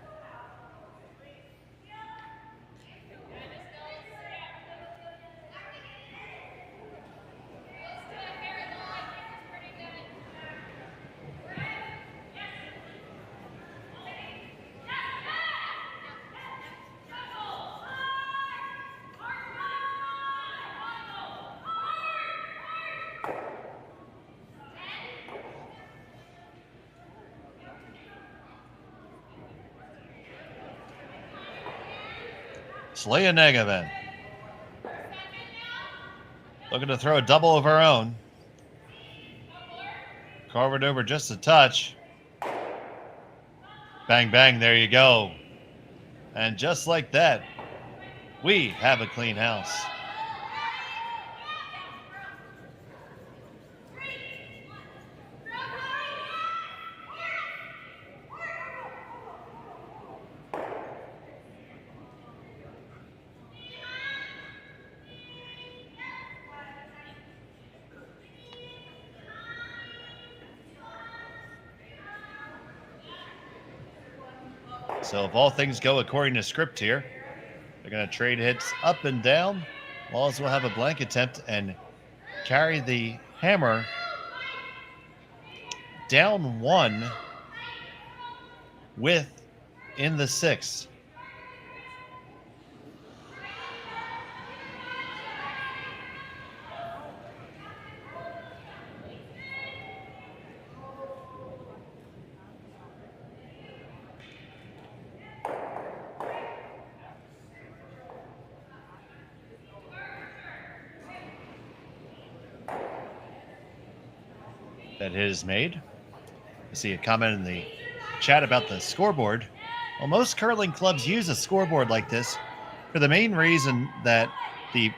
Leah Negavan looking to throw a double of her own. Carve it over just a touch. Bang, bang, there you go. And just like that, we have a clean house. So if all things go according to script here, they're going to trade hits up and down. Laws will have a blank attempt and carry the hammer down one with in the sixth. That hit is made. I see a comment in the chat about the scoreboard. Well, most curling clubs use a scoreboard like this for the main reason that it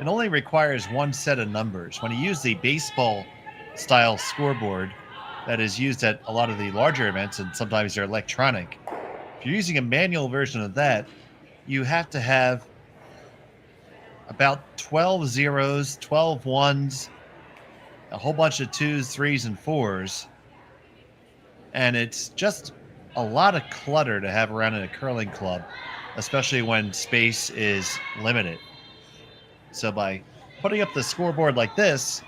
only requires one set of numbers. When you use the baseball style scoreboard that is used at a lot of the larger events, and sometimes they're electronic, if you're using a manual version of that, you have to have about 12 zeros, 12 ones, a whole bunch of 2s, 3s, and 4s. And it's just a lot of clutter to have around in a curling club, especially when space is limited. So by putting up the scoreboard like this,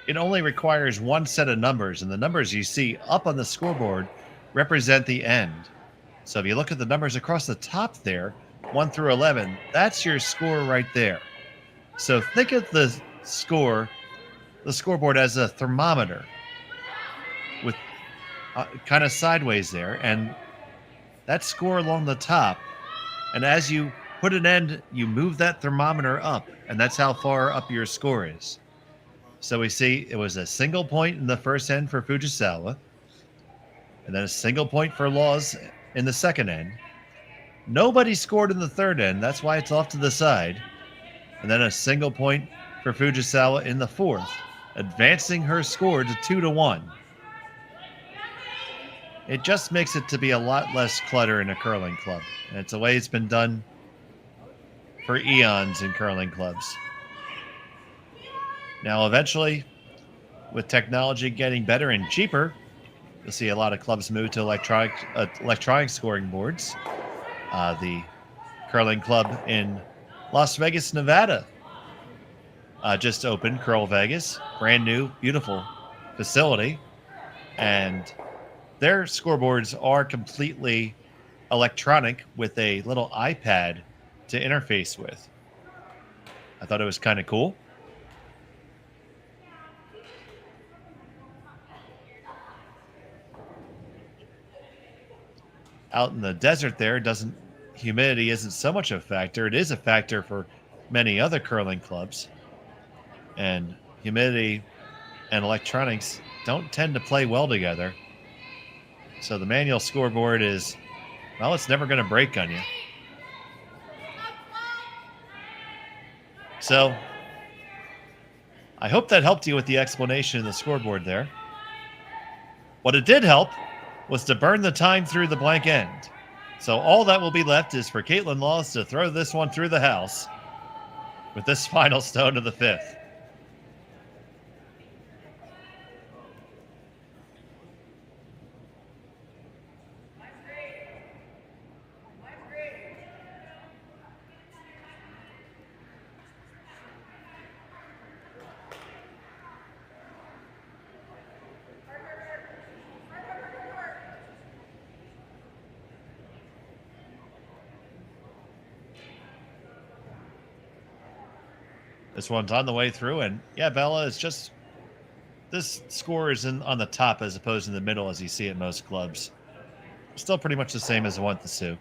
it only requires one set of numbers, and the numbers you see up on the scoreboard represent the end. So if you look at the numbers across the top there, 1 through 11, that's your score right there. So think of the scoreboard as a thermometer with kind of sideways there, and that score along the top. And as you put an end, you move that thermometer up, and that's how far up your score is. So we see it was a single point in the first end for Fujisawa, and then a single point for Laws in the second end. Nobody scored in the third end. That's why it's off to the side. And then a single point for Fujisawa in the fourth, advancing her score to 2-1. It just makes it to be a lot less clutter in a curling club. And it's the way it's been done for eons in curling clubs. Now, eventually, with technology getting better and cheaper, you'll see a lot of clubs move to electronic scoring boards. The curling club in Las Vegas, Nevada, just opened, Curl Vegas, brand new, beautiful facility, and their scoreboards are completely electronic with a little iPad to interface with. I thought it was kind of cool. Out in the desert there, humidity isn't so much a factor. It is a factor for many other curling clubs. And humidity and electronics don't tend to play well together. So the manual scoreboard is, well, it's never going to break on you. So I hope that helped you with the explanation of the scoreboard there. What it did help was to burn the time through the blank end. So all that will be left is for Kaitlyn Laws to throw this one through the house with this final stone of the fifth. This one's on the way through, and yeah, Bella, it's just this score is on the top as opposed to in the middle as you see at most clubs. Still pretty much the same as the one at the Sioux.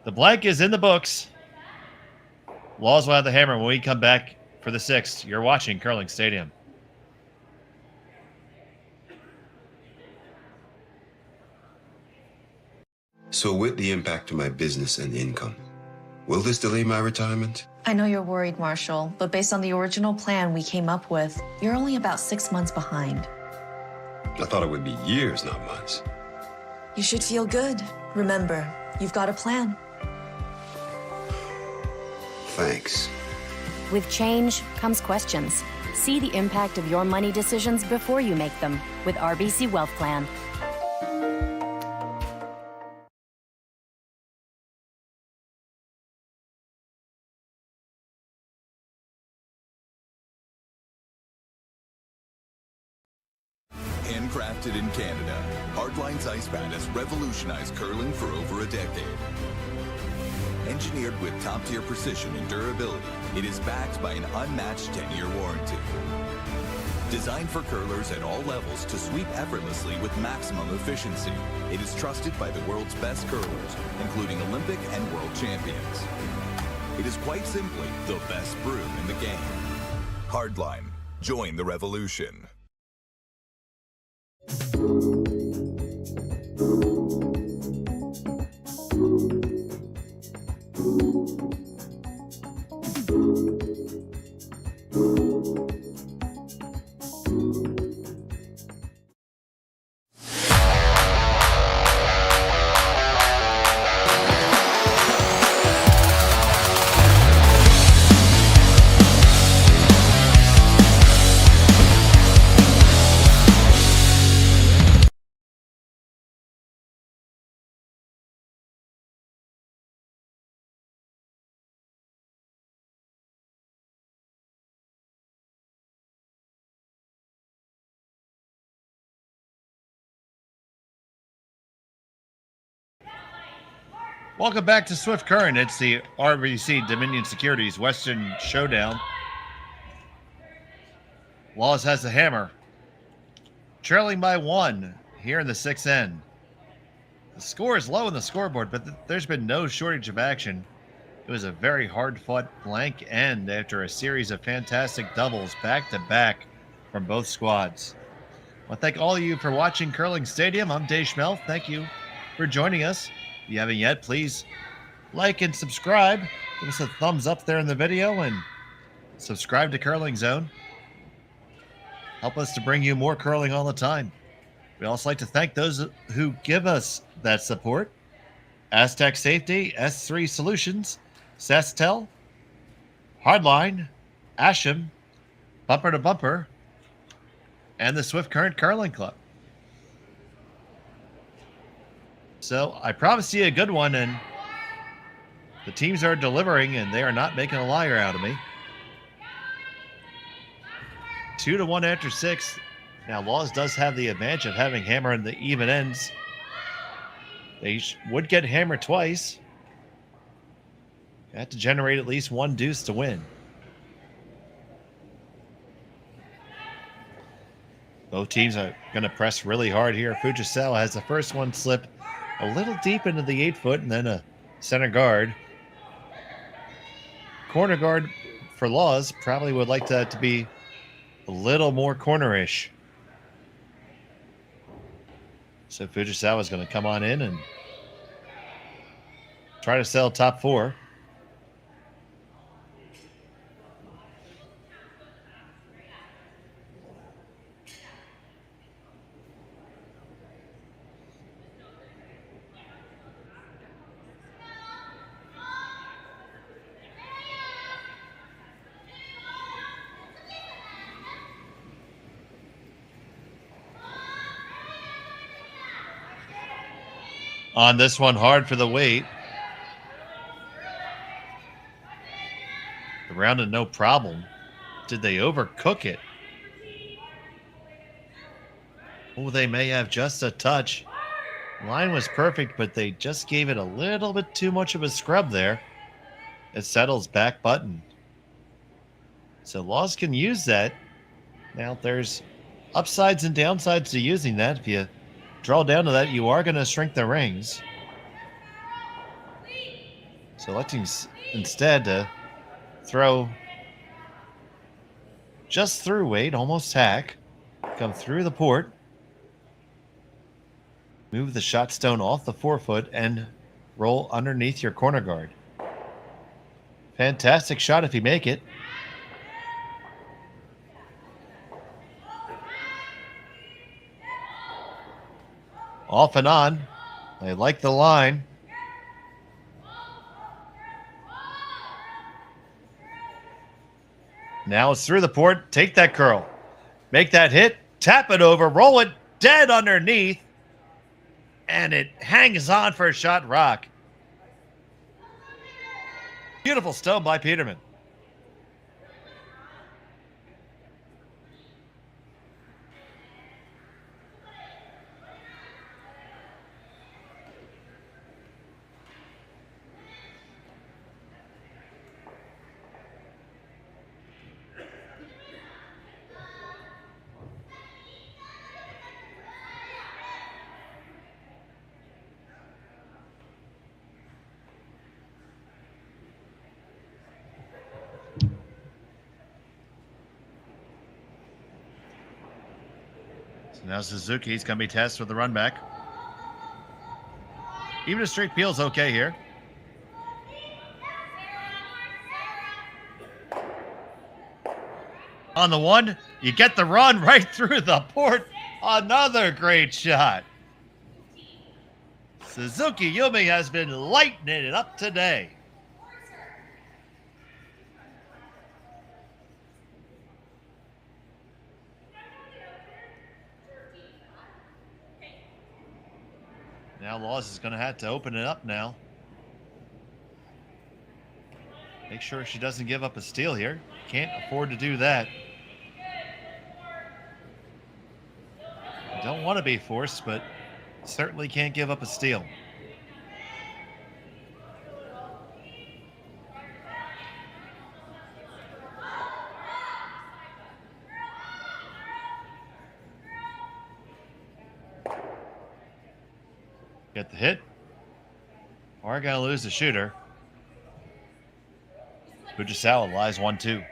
The blank is in the books. Laws will have the hammer when we come back for the sixth. You're watching Curling Stadium. So with the impact to my business and income, will this delay my retirement? I know you're worried, Marshall, but based on the original plan we came up with, you're only about 6 months behind. I thought it would be years, not months. You should feel good. Remember, you've got a plan. Thanks. With change comes questions. See the impact of your money decisions before you make them with RBC Wealth Plan. Handcrafted in Canada, Hardline's Ice Pad has revolutionized curling for over a decade. Engineered with top-tier precision and durability, it is backed by an unmatched 10-year warranty. Designed for curlers at all levels to sweep effortlessly with maximum efficiency, it is trusted by the world's best curlers, including Olympic and world champions. It is quite simply the best broom in the game. Hardline, join the revolution. Welcome back to Swift Current. It's the RBC Dominion Securities Western Showdown. Laws has the hammer. Trailing by 1 here in the 6th end. The score is low in the scoreboard, but there's been no shortage of action. It was a very hard-fought blank end after a series of fantastic doubles back-to-back from both squads. I want to thank all of you for watching Curling Stadium. I'm Dave Schmel. Thank you for joining us. If you haven't yet, please like and subscribe. Give us a thumbs up there in the video and subscribe to Curling Zone. Help us to bring you more curling all the time. We also like to thank those who give us that support. Aztec Safety, S3 Solutions, Sasktel, Hardline, Asham, Bumper to Bumper, and the Swift Current Curling Club. So I promised you a good one, and the teams are delivering, and they are not making a liar out of me. 2-1 after 6. Now, Laws does have the advantage of having hammer in the even ends. They would get hammered twice. You have to generate at least one deuce to win. Both teams are going to press really hard here. Fujisawa has the first one slip a little deep into the 8-foot and then a center guard. Corner guard for Laws probably would like that to be a little more cornerish. So Fujisawa is going to come on in and try to sell top 4. On this one, hard for the weight. The round and no problem. Did they overcook it? Oh, they may have just a touch. Line was perfect, but they just gave it a little bit too much of a scrub there. It settles back button. So Laws can use that. Now there's upsides and downsides to using that. If you draw down to that, you are going to shrink the rings. So electing instead to throw just through weight, almost hack, come through the port. Move the shot stone off the forefoot and roll underneath your corner guard. Fantastic shot if you make it. Off and on. They like the line. Now it's through the port. Take that curl. Make that hit. Tap it over. Roll it dead underneath. And it hangs on for a shot rock. Beautiful stone by Peterman. So now Suzuki's going to be tested with the run back. Even a straight peel's okay here. On the one, you get the run right through the port. Another great shot. Suzuki Yumi has been lighting it up today. Now Laws is going to have to open it up now. Make sure she doesn't give up a steal here. Can't afford to do that. Don't want to be forced, but certainly can't give up a steal. Get the hit. Or gonna lose the shooter. Fujisawa lies 1-2.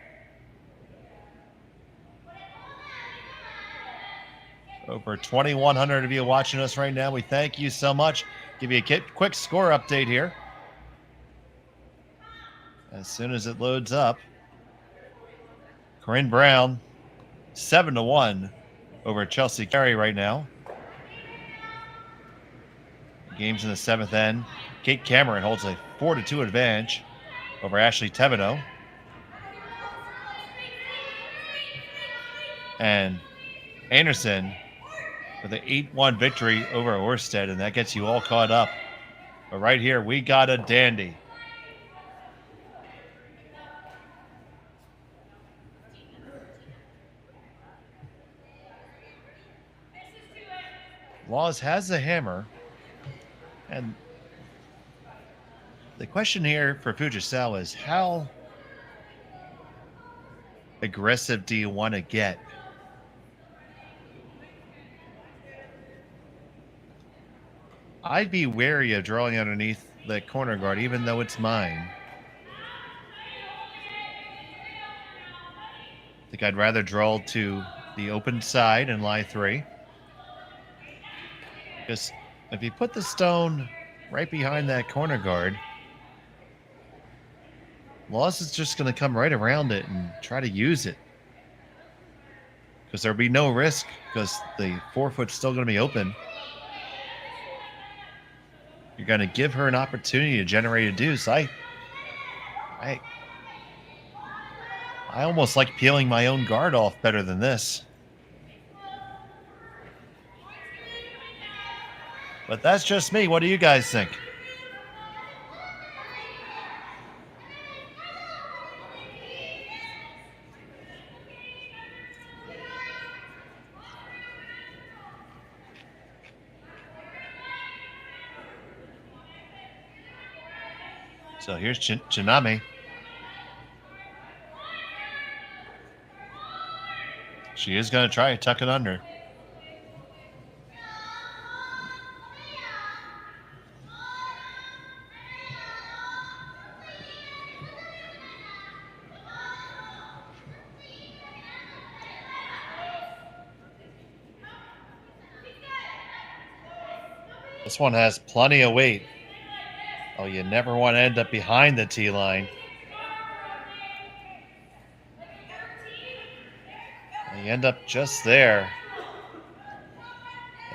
Over 2,100 of you watching us right now. We thank you so much. Give you a quick score update here. As soon as it loads up. Corinne Brown, 7-1 over Chelsea Carey right now. Game's in the 7th end. Kate Cameron holds a 4-2 advantage over Ashley Thibodeau. And Anderson with an 8-1 victory over Orsted, and that gets you all caught up. But right here, we got a dandy. Laws has the hammer. And the question here for Fujisawa is, how aggressive do you want to get? I'd be wary of drawing underneath the corner guard, even though it's mine. I think I'd rather draw to the open side and lie 3. Because if you put the stone right behind that corner guard, Laws is just going to come right around it and try to use it. Because there'll be no risk, because the forefoot's still going to be open. You're going to give her an opportunity to generate a deuce. I almost like peeling my own guard off better than this. But that's just me. What do you guys think? So here's Kitmami. She is going to try to tuck it under. This one has plenty of weight. Oh, you never want to end up behind the tee line. You end up just there.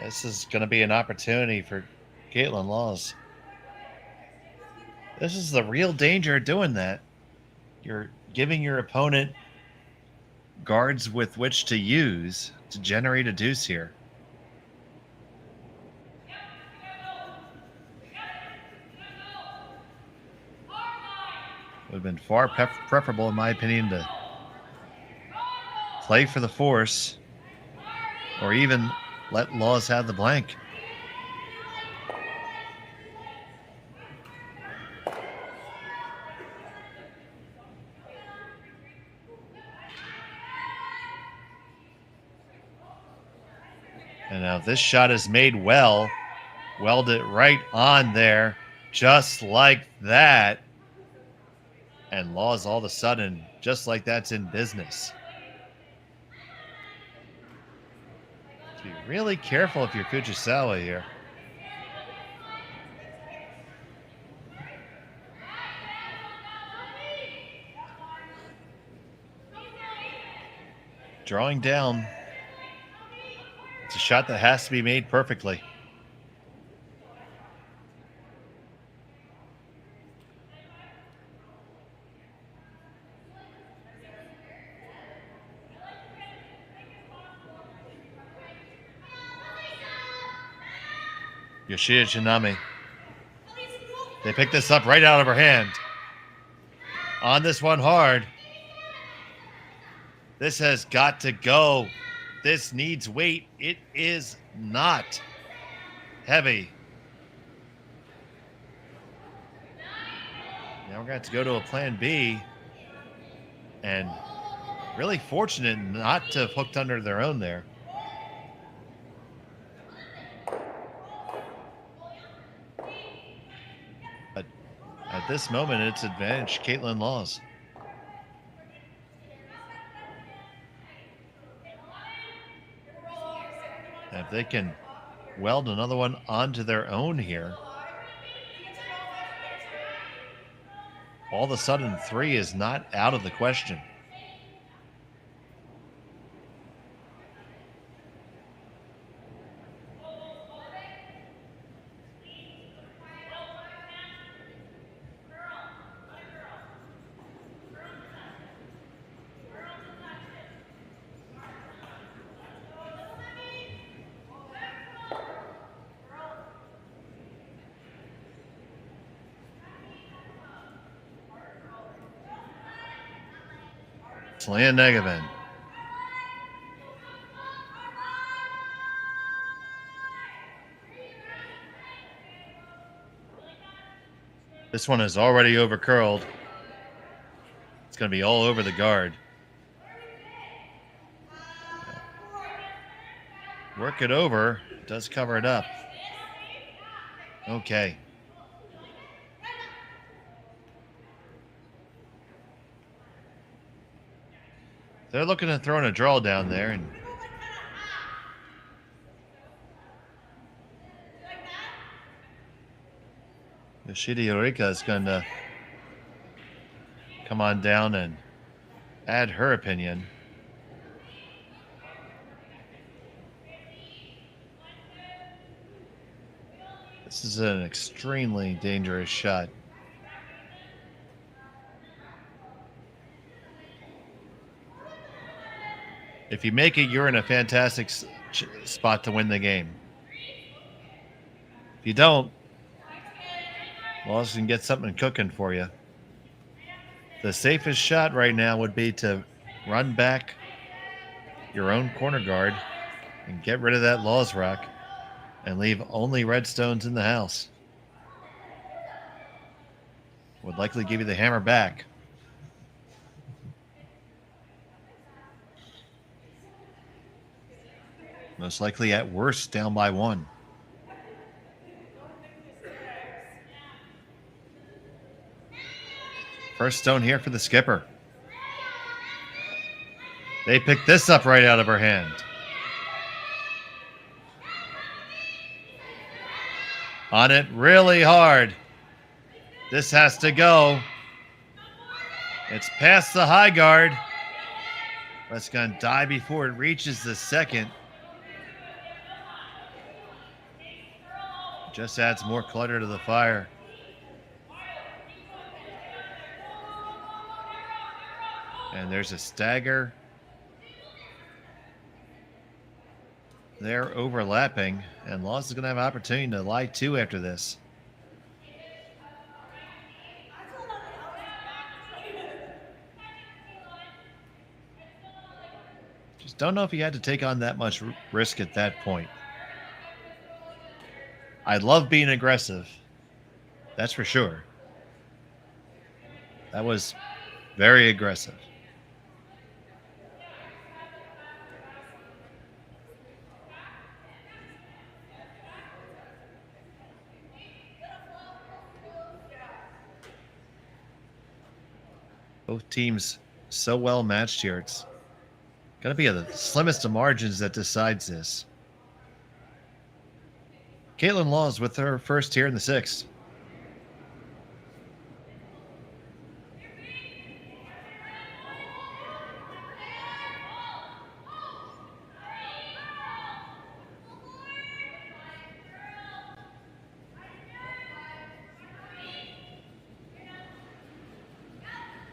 This is going to be an opportunity for Kaitlyn Laws. This is the real danger of doing that. You're giving your opponent guards with which to use to generate a deuce here. Would have been far preferable, in my opinion, to play for the force or even let Laws have the blank. And now this shot is made well. Weld it right on there, just like that. And Laws all of a sudden, just like that's in business. Be really careful if you're Fujisawa here. Drawing down. It's a shot that has to be made perfectly. Yoshida Kitmami. They pick this up right out of her hand. On this one hard. This has got to go. This needs weight. It is not heavy. Now we're going to have to go to a plan B. And really fortunate not to have hooked under their own there. But at this moment, it's advantage Kaitlyn Laws. If they can weld another one onto their own here, all of a sudden 3 is not out of the question. Slan Negavan. This one is already over curled. It's going to be all over the guard. Work it over. It does cover it up. Okay. They're looking at throwing a draw down there, and Yoshida Yorika is going to come on down and add her opinion. This is an extremely dangerous shot. If you make it, you're in a fantastic spot to win the game. If you don't, Laws can get something cooking for you. The safest shot right now would be to run back your own corner guard and get rid of that Laws rock and leave only red stones in the house. Would likely give you the hammer back. Most likely at worst down by 1. First stone here for the skipper. They picked this up right out of her hand. On it really hard. This has to go. It's past the high guard. But it's going to die before it reaches the second. Just adds more clutter to the fire. And there's a stagger. They're overlapping, and Laws is going to have an opportunity to lie two after this. Just don't know if he had to take on that much risk at that point. I love being aggressive. That's for sure. That was very aggressive. Both teams so well matched here. It's going to be the slimmest of margins that decides this. Kaitlyn Laws with her first here in the sixth.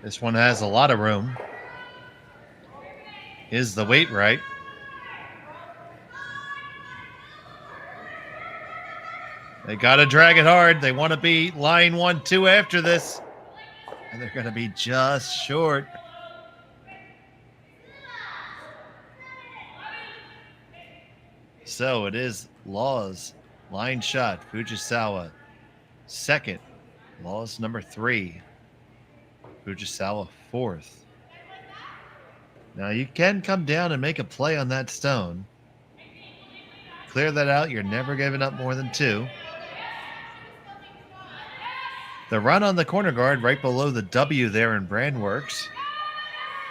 This one has a lot of room. Is the weight right? They got to drag it hard. They want to be line 1-2 after this. And they're going to be just short. So it is Laws. Line shot. Fujisawa. Second. Laws number 3. Fujisawa fourth. Now you can come down and make a play on that stone. Clear that out. You're never giving up more than 2. The run on the corner guard right below the W there in Brandworks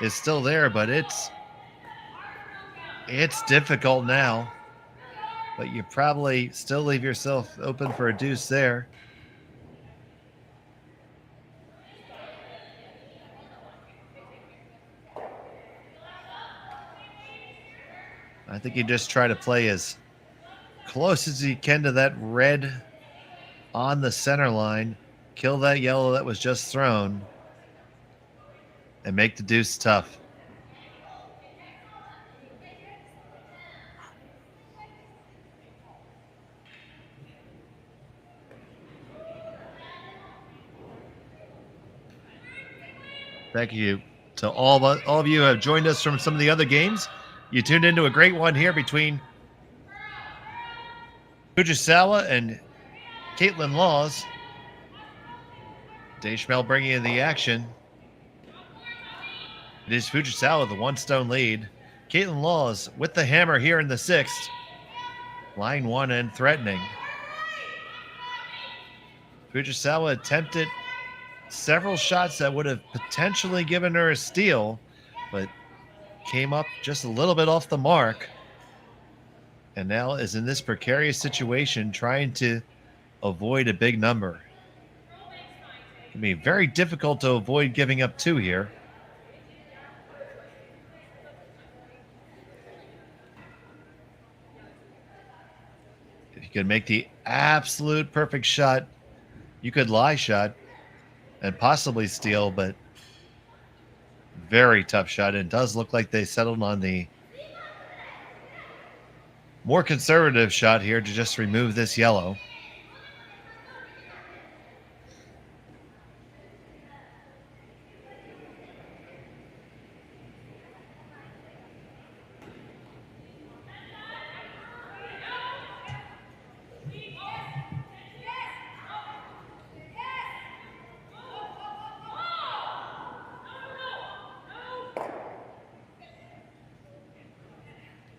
is still there, but it's difficult now. But you probably still leave yourself open for a deuce there. I think you just try to play as close as you can to that red on the center line, kill that yellow that was just thrown, and make the deuce tough. Thank you to all of you who have joined us from some of the other games. You tuned into a great one here between Fujisawa and Kaitlyn Laws. Dave Schmel bringing in the action. It is Fujisawa, the 1-stone lead. Kaitlyn Laws with the hammer here in the 6th. Line 1 and threatening. Fujisawa attempted several shots that would have potentially given her a steal, but came up just a little bit off the mark, and now is in this precarious situation trying to avoid a big number. It can be very difficult to avoid giving up 2 here. If you could make the absolute perfect shot, you could lie shot and possibly steal, but very tough shot. It does look like they settled on the more conservative shot here to just remove this yellow.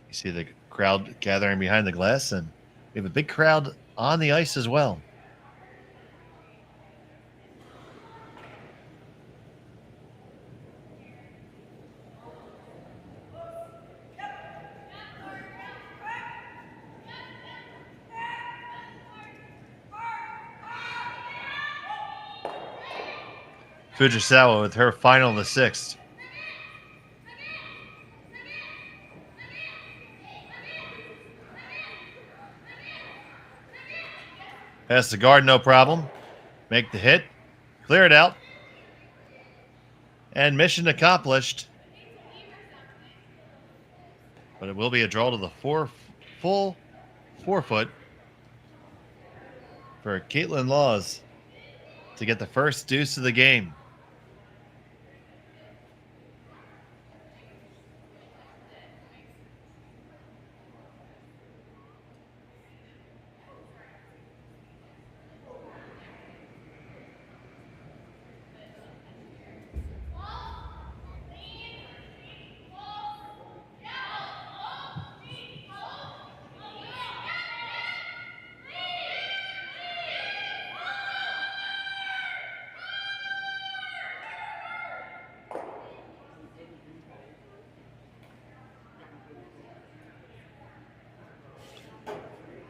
You see the crowd gathering behind the glass, and we have a big crowd on the ice as well. Fujisawa with her final of the sixth. Pass the guard, no problem. Make the hit. Clear it out. And mission accomplished. But it will be a draw to the full 4 foot for Kaitlyn Laws to get the first deuce of the game.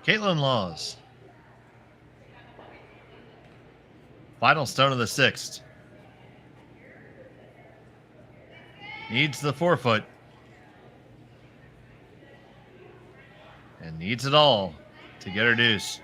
Kaitlyn Laws. Final stone of the sixth. Needs the 4 foot. And needs it all to get her deuce.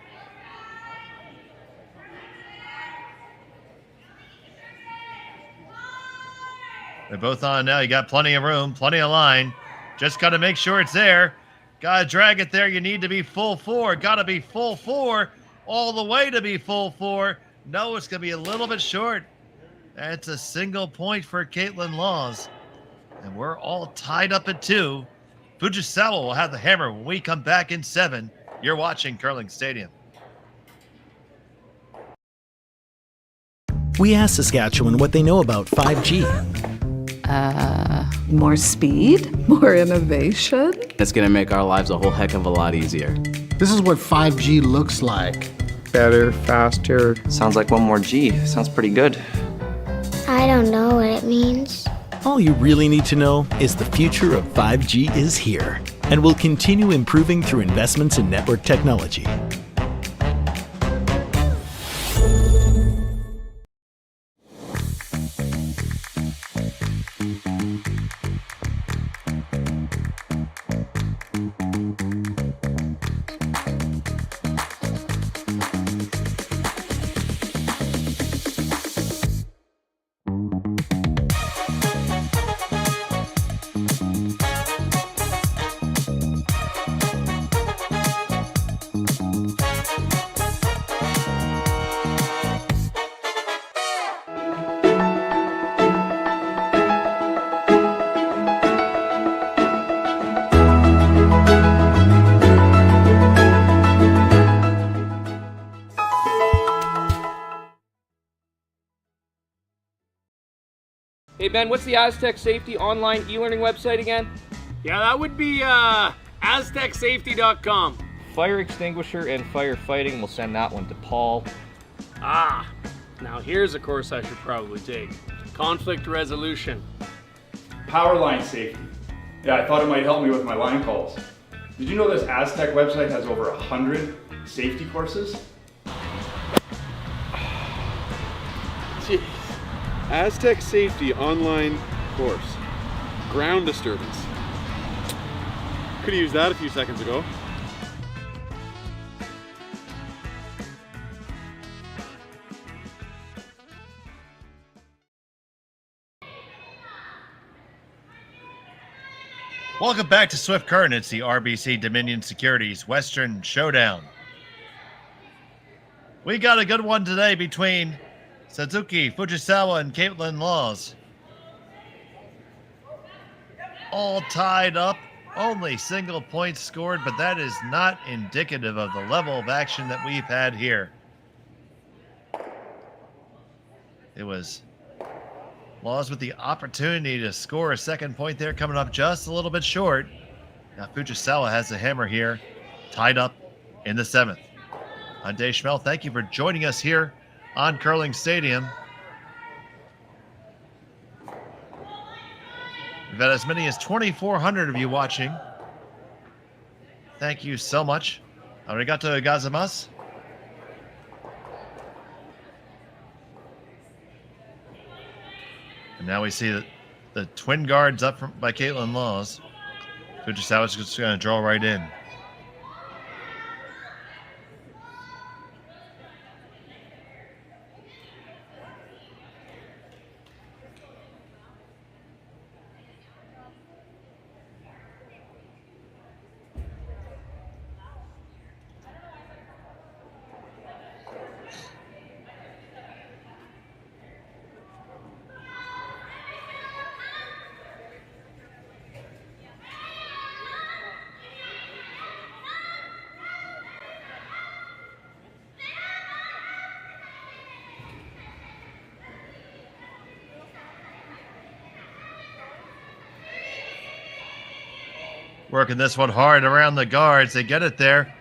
They're both on now. You got plenty of room, plenty of line. Just got to make sure it's there. Got to drag it there. You need to be full 4. Got to be full 4 all the way to be full 4. No, it's going to be a little bit short. That's a single point for Kaitlyn Laws. And we're all tied up at 2. Fujisawa will have the hammer when we come back in 7. You're watching Curling Stadium. We asked Saskatchewan what they know about 5G. More speed, more innovation. It's going to make our lives a whole heck of a lot easier. This is what 5G looks like. Better, faster. Sounds like one more G. Sounds pretty good. I don't know what it means. All you really need to know is the future of 5G is here and will continue improving through investments in network technology. Hey Ben, what's the Aztec Safety online e-learning website again? Yeah, that would be aztecsafety.com. Fire extinguisher and firefighting, we'll send that one to Paul. Now here's a course I should probably take. Conflict resolution. Power line safety. Yeah, I thought it might help me with my line calls. Did you know this Aztec website has over 100 safety courses? Jeez. Aztec Safety online course. Ground disturbance. Could have used that a few seconds ago. Welcome back to Swift Current. It's the RBC Dominion Securities Western Showdown. We got a good one today between Satsuki Fujisawa and Kaitlyn Laws. All tied up, only single points scored, but that is not indicative of the level of action that we've had here. It was Laws with the opportunity to score a second point there, coming up just a little bit short. Now Fujisawa has the hammer here, tied up in the 7th. I'm Dave Schmel. Thank you for joining us here on Curling Stadium. We've had as many as 2,400 of you watching. Thank you so much. Arigato gozaimasu. now we see the twin guards up by Kaitlyn Laws. Fujisawa's just going to draw right in. Working this one hard around the guards. They get it there.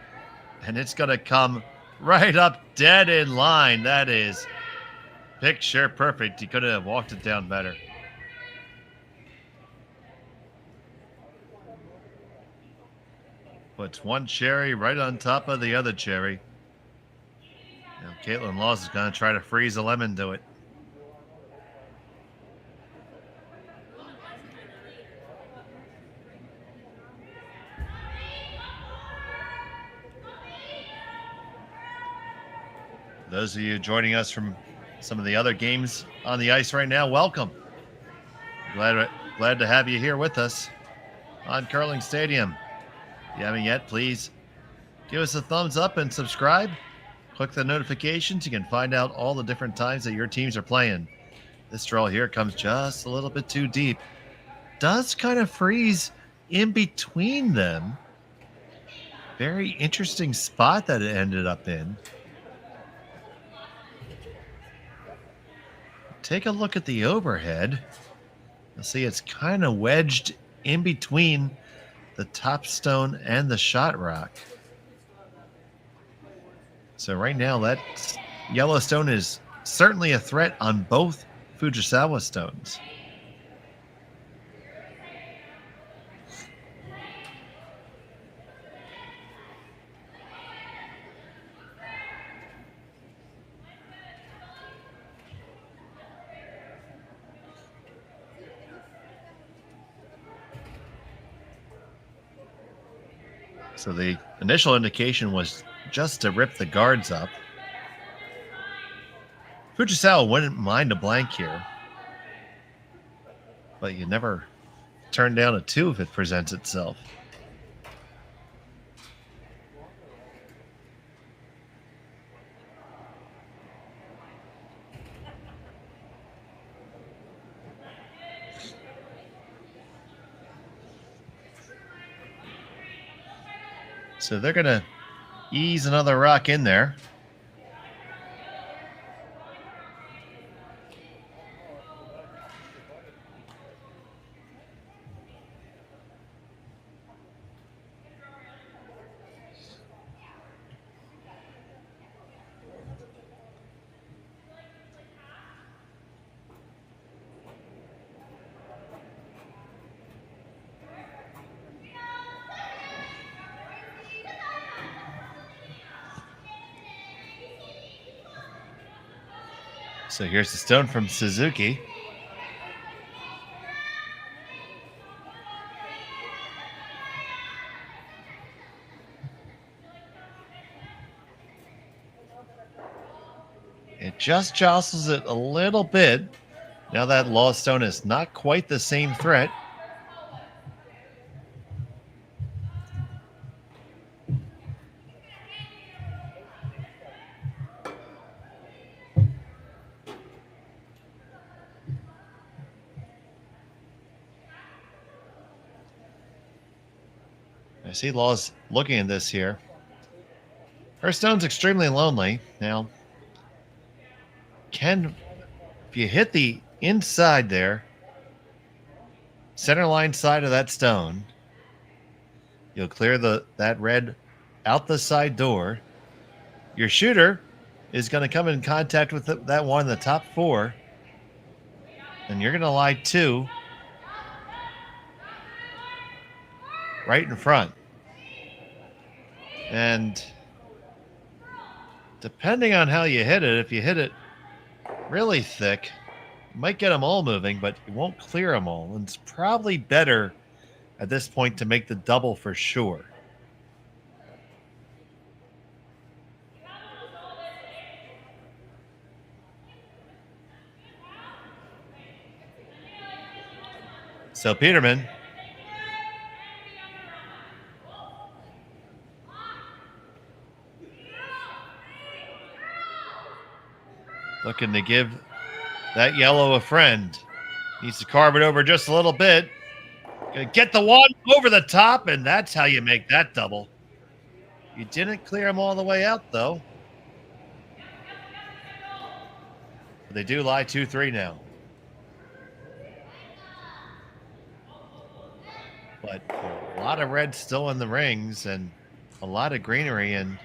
And it's going to come right up dead in line. That is picture perfect. He couldn't have walked it down better. Puts one cherry right on top of the other cherry. Now Kaitlyn Laws is going to try to freeze a lemon to it. Those of you joining us from some of the other games on the ice right now, welcome. Glad to have you here with us on Curling Stadium. If you haven't yet, please give us a thumbs up and subscribe. Click the notifications. You can find out all the different times that your teams are playing. This draw here comes just a little bit too deep. Does kind of freeze in between them. Very interesting spot that it ended up in. Take a look at the overhead. You'll see it's kind of wedged in between the top stone and the shot rock. So right now that yellow stone is certainly a threat on both Fujisawa stones. So the initial indication was just to rip the guards up. Fujisawa wouldn't mind a blank here, but you never turn down a 2 if it presents itself. So they're going to ease another rock in there. So here's the stone from Suzuki. It just jostles it a little bit. Now that lost stone is not quite the same threat. I see Laws looking at this here. Her stone's extremely lonely. Now, if you hit the inside there, center line side of that stone, you'll clear that red out the side door. Your shooter is going to come in contact with that one in the top 4, and you're going to lie 2 right in front. And depending on how you hit it, if you hit it really thick, might get them all moving, but it won't clear them all. And it's probably better at this point to make the double for sure. So Peterman looking to give that yellow a friend. Needs to carve it over just a little bit. Gonna get the one over the top, and that's how you make that double. You didn't clear them all the way out, though. They do lie 2-3 now. But a lot of red still in the rings and a lot of greenery, and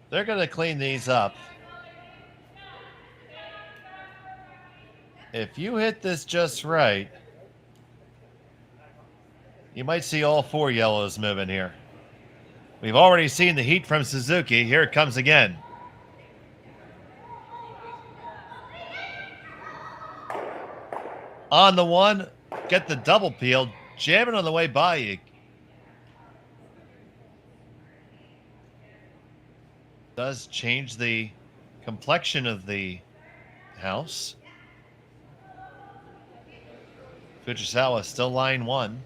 they're going to clean these up. If you hit this just right, you might see all 4 yellows moving here. We've already seen the heat from Suzuki. Here it comes again. On the one, get the double peel, jam it on the way by you. Does change the complexion of the house. Fujisawa still line 1.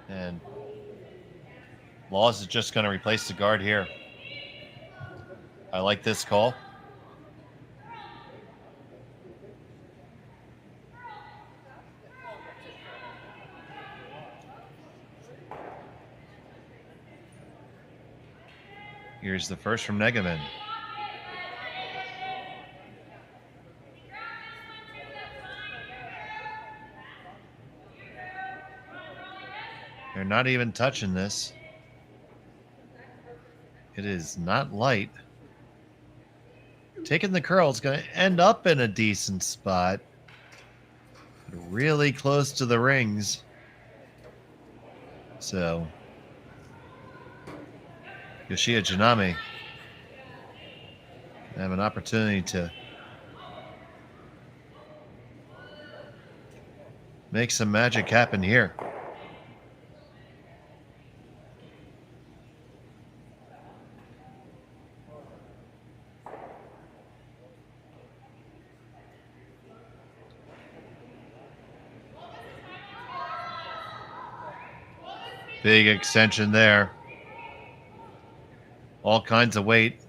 And Laws is just going to replace the guard here. I like this call. Here's the first from Negaman. They're not even touching this. It is not light. Taking the curl is going to end up in a decent spot. Really close to the rings. So Yoshia Janami have an opportunity to make some magic happen here. Big extension there. All kinds of weight.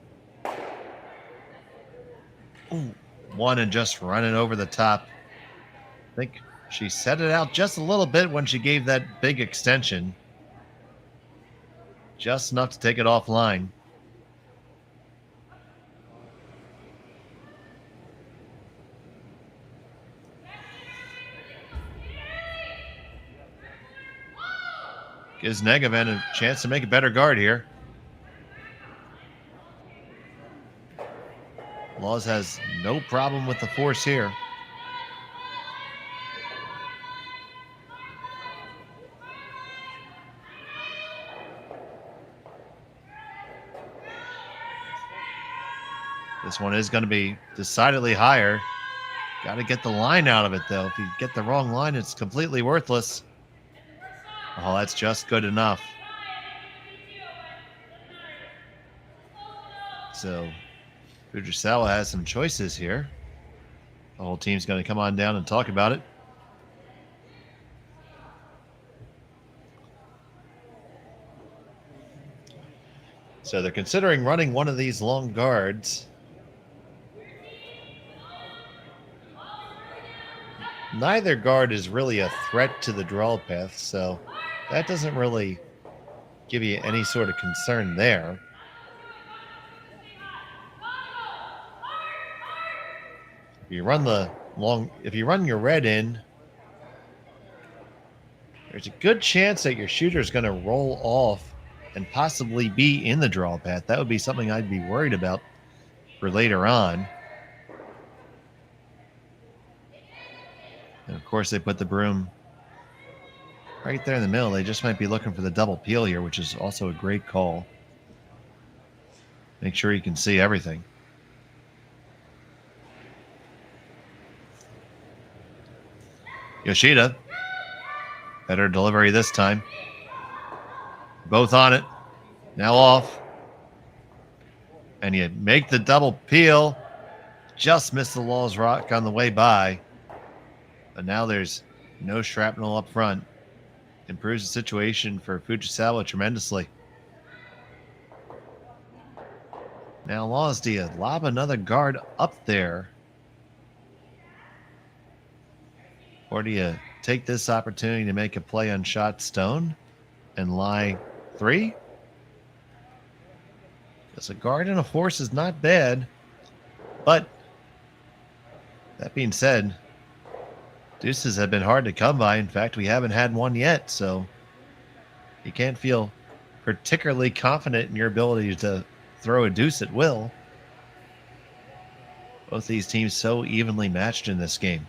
Ooh, one and just running over the top. I think she set it out just a little bit when she gave that big extension. Just enough to take it offline. Gives Negavan a chance to make a better guard here. Laws has no problem with the force here. This one is going to be decidedly higher. Got to get the line out of it, though. If you get the wrong line, it's completely worthless. Oh, that's just good enough. So Fujisawa has some choices here. The whole team's going to come on down and talk about it. So they're considering running one of these long guards. Neither guard is really a threat to the draw path, so that doesn't really give you any sort of concern there. If you run your red in, there's a good chance that your shooter is going to roll off and possibly be in the draw path. That would be something I'd be worried about for later on. And of course, they put the broom right there in the middle. They just might be looking for the double peel here, which is also a great call. Make sure you can see everything. Yoshida. Better delivery this time. Both on it. Now off. And you make the double peel. Just missed the Law's rock on the way by. But now there's no shrapnel up front. Improves the situation for Fujisawa tremendously. Now Laws, do you lob another guard up there? Or do you take this opportunity to make a play on shot stone and lie 3? Because a guard and a force is not bad. But that being said, deuces have been hard to come by. In fact, we haven't had one yet, so you can't feel particularly confident in your ability to throw a deuce at will. Both these teams so evenly matched in this game.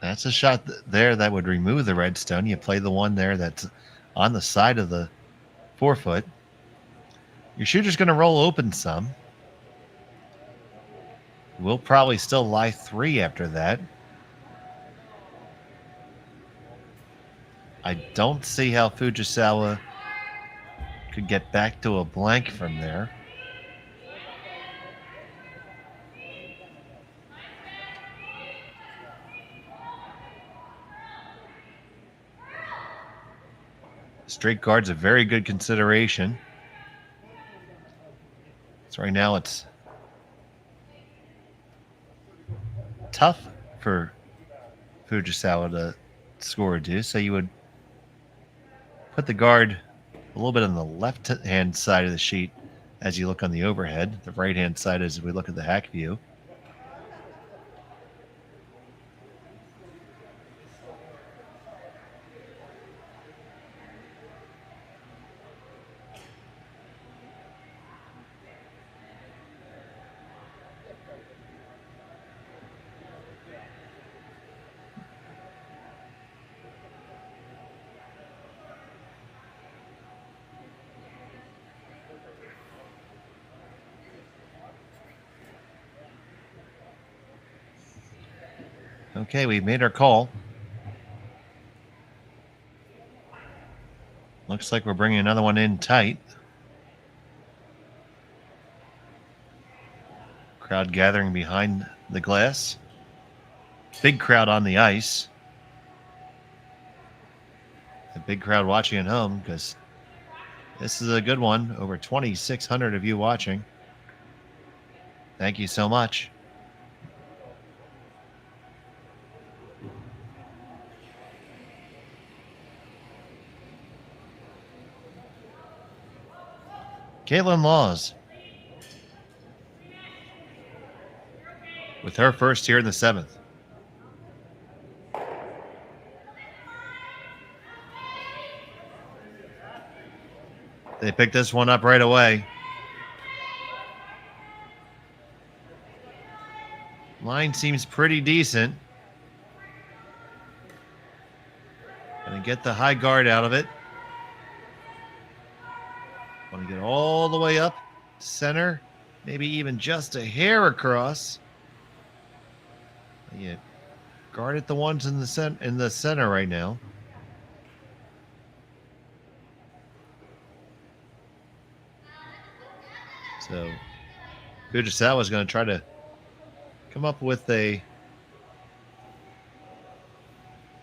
That's a shot there that would remove the red stone. You play the one there that's on the side of the 4-foot. Your shooter's going to roll open some. We'll probably still lie 3 after that. I don't see how Fujisawa could get back to a blank from there. Straight guard's a very good consideration. So right now it's tough for Fujisawa to score a deuce. So you would put the guard a little bit on the left-hand side of the sheet as you look on the overhead. The right-hand side as we look at the hack view. Okay, we've made our call. Looks like we're bringing another one in tight. Crowd gathering behind the glass. Big crowd on the ice. A big crowd watching at home because this is a good one. Over 2,600 of you watching. Thank you so much. Kaitlyn Laws with her first here in the 7th. They picked this one up right away. Line seems pretty decent. Gonna get the high guard out of it. Want to get all the way up center, maybe even just a hair across. Yeah, guard at the ones in the center right now. So Fujisawa is going to try to come up with a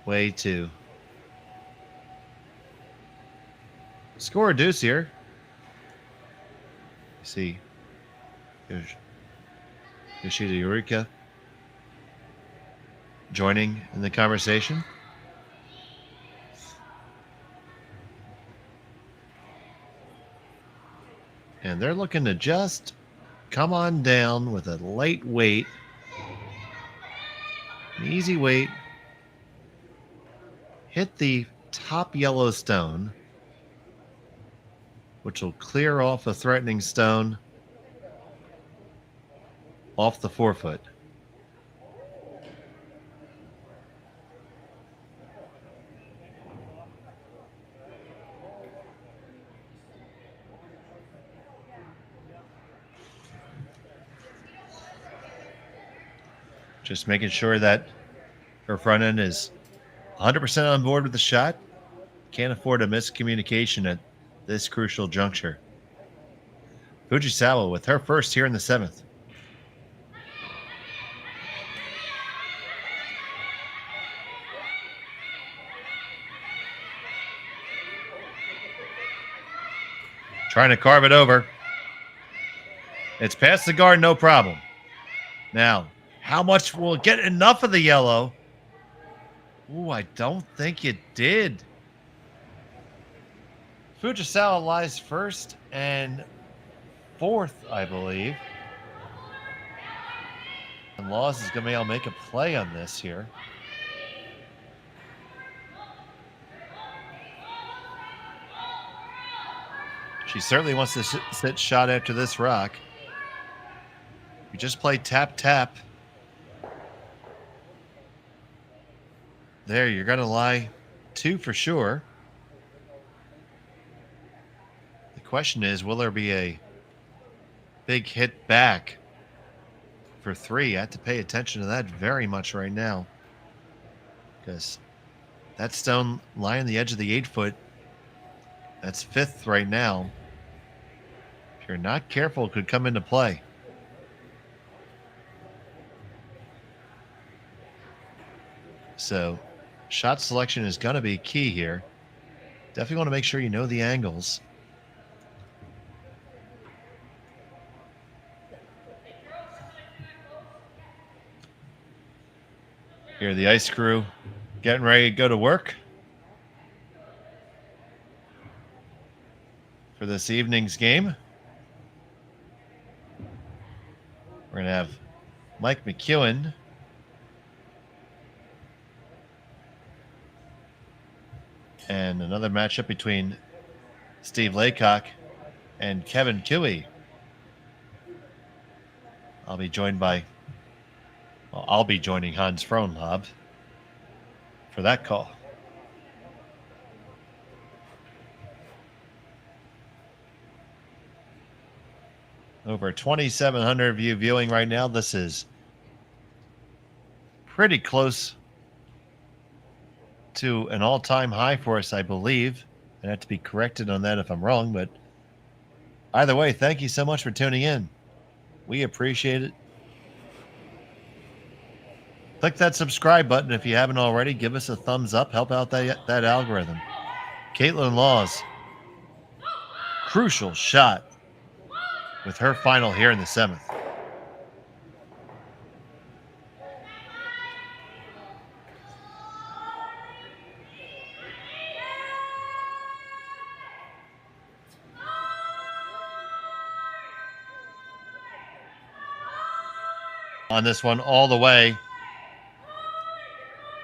way to score a deuce here. See Yoshida Eureka joining in the conversation. And they're looking to just come on down with a lightweight easy weight. Hit the top yellow stone, which will clear off a threatening stone off the forefoot. Just making sure that her front end is 100% on board with the shot. Can't afford a miscommunication at this crucial juncture. Fujisawa with her first here in the 7th. Trying to carve it over. It's past the guard, no problem. Now, how much will it get enough of the yellow? Ooh, I don't think it did. Fujisawa lies first and 4th, I believe. And Laws is going to be able to make a play on this here. She certainly wants to sit shot after this rock. You just play tap-tap. There, you're going to lie 2 for sure. The question is, will there be a big hit back for 3? I have to pay attention to that very much right now, because that stone lying on the edge of the 8-foot, that's 5th right now. If you're not careful, it could come into play. So shot selection is going to be key here. Definitely want to make sure you know the angles. Here, the ice crew getting ready to go to work for this evening's game. We're going to have Mike McEwen and another matchup between Steve Laycock and Kevin Cooey. I'll be joined by, well, I'll be joining Hans Frohnlob for that call. Over 2,700 of you viewing right now. This is pretty close to an all-time high for us, I believe. I have to be corrected on that if I'm wrong, but either way, thank you so much for tuning in. We appreciate it. Click that subscribe button if you haven't already. Give us a thumbs up. Help out that algorithm. Kaitlyn Laws. Crucial shot with her final here in the 7th. On this one all the way.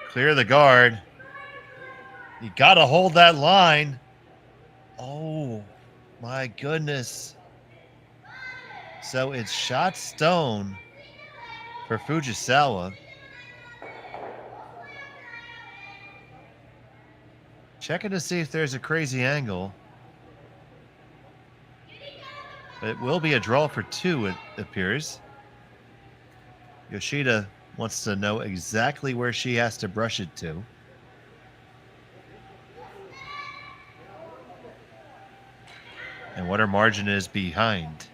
Clear the guard. You got to hold that line. Oh, my goodness. So it's shot stone for Fujisawa. Checking to see if there's a crazy angle. It will be a draw for 2, it appears. Yoshida wants to know exactly where she has to brush it to. And what her margin is behind.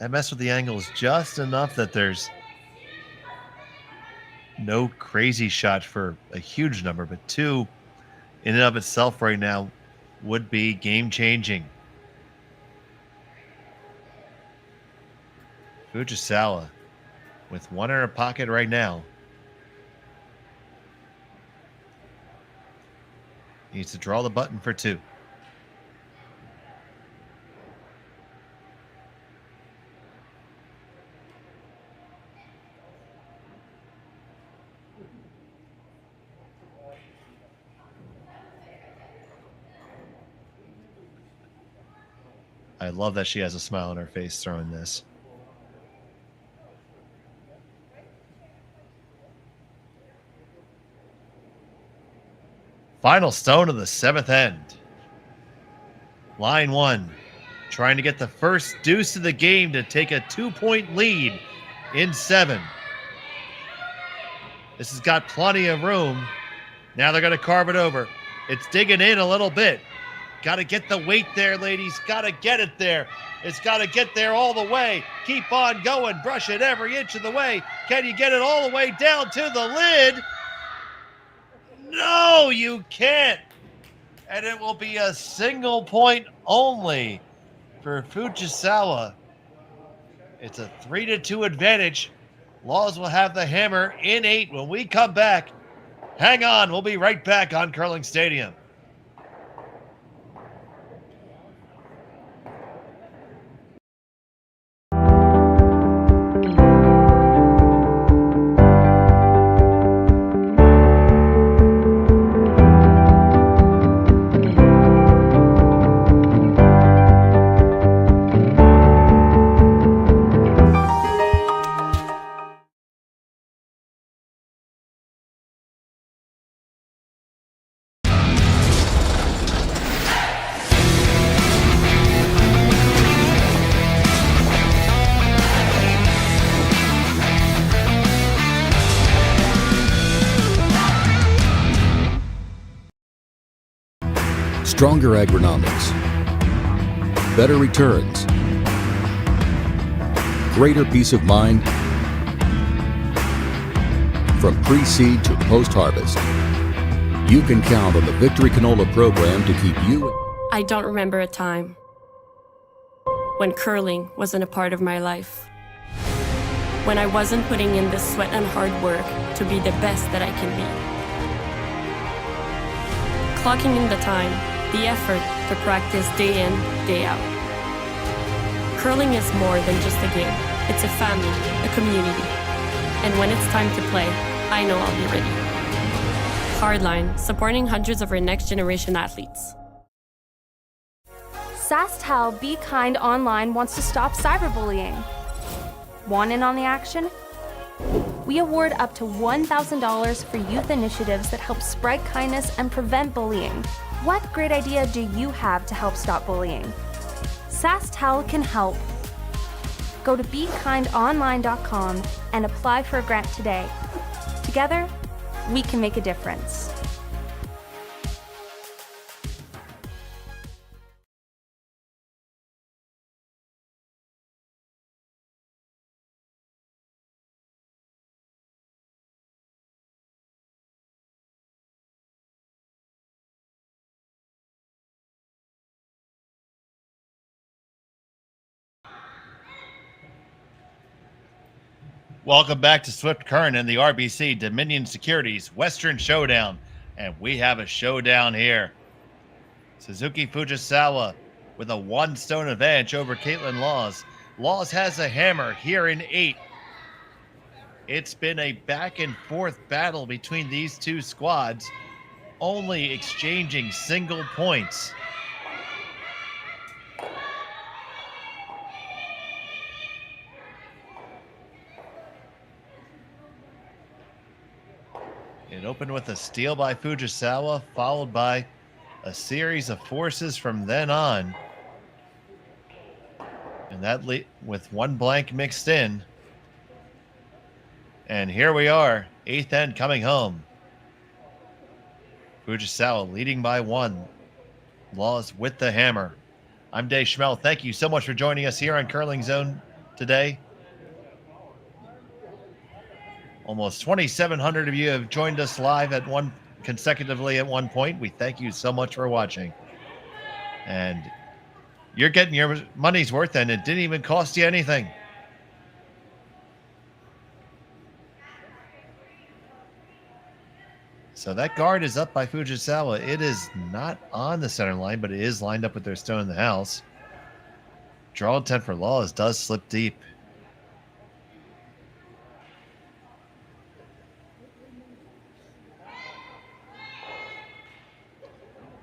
That mess with the angle is just enough that there's no crazy shot for a huge number, but 2 in and of itself right now would be game-changing. Fujisawa with 1 in her pocket right now. Needs to draw the button for 2. I love that she has a smile on her face throwing this. Final stone of the 7th end. Line 1, trying to get the first deuce of the game to take a 2-point lead in 7. This has got plenty of room. Now they're going to carve it over. It's digging in a little bit. Got to get the weight there, ladies. Got to get it there. It's got to get there all the way. Keep on going. Brush it every inch of the way. Can you get it all the way down to the lid? No, you can't. And it will be a single point only for Fujisawa. It's a 3-2 advantage. Laws will have the hammer in 8 when we come back. Hang on, we'll be right back on Curling Stadium. Stronger agronomics, better returns, greater peace of mind from pre-seed to post-harvest. You can count on the Victory Canola program to keep you. I don't remember a time when curling wasn't a part of my life. When I wasn't putting in the sweat and hard work to be the best that I can be. Clocking in the time, the effort to practice day in, day out. Curling is more than just a game. It's a family, a community. And when it's time to play, I know I'll be ready. Hardline, supporting hundreds of our next generation athletes. Sasktel Be Kind Online wants to stop cyberbullying. Want in on the action? We award up to $1,000 for youth initiatives that help spread kindness and prevent bullying. What great idea do you have to help stop bullying? Sasktel can help. Go to BeKindOnline.com and apply for a grant today. Together, we can make a difference. Welcome back to Swift Current and the RBC Dominion Securities Western Showdown. And we have a showdown here. Satsuki Fujisawa with a 1-stone advantage over Kaitlyn Laws. Laws has a hammer here in 8. It's been a back and forth battle between these two squads, only exchanging single points. It opened with a steal by Fujisawa, followed by a series of forces from then on. And that with one blank mixed in. And here we are, 8th end coming home. Fujisawa leading by 1. Laws with the hammer. I'm Dave Schmel. Thank you so much for joining us here on Curling Zone today. Almost 2,700 of you have joined us live consecutively at one point. We thank you so much for watching. And you're getting your money's worth, and it didn't even cost you anything. So that guard is up by Fujisawa. It is not on the center line, but it is lined up with their stone in the house. Draw intent for Laws does slip deep.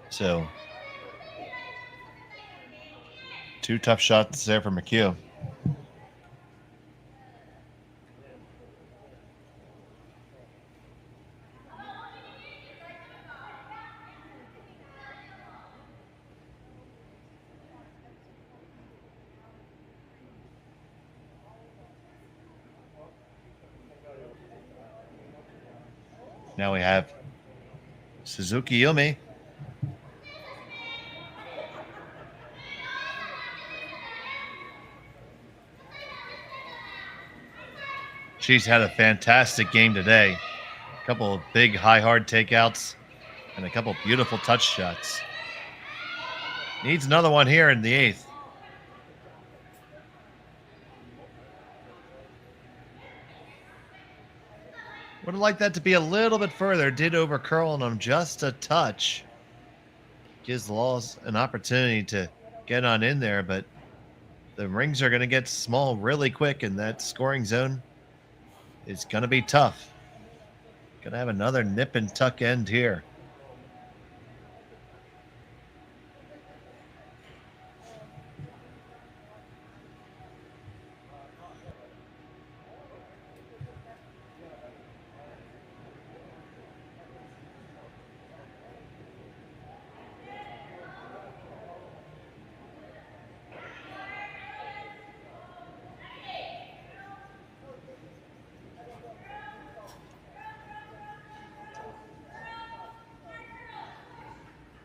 So 2 tough shots there for McHugh. Now we have Suzuki Yumi. She's had a fantastic game today. A couple of big, high, hard takeouts and a couple beautiful touch shots. Needs another one here in the 8th. Would have liked that to be a little bit further. Did overcurl on him just a touch. Gives Laws an opportunity to get on in there, but the rings are going to get small really quick, and that scoring zone is going to be tough. Going to have another nip and tuck end here.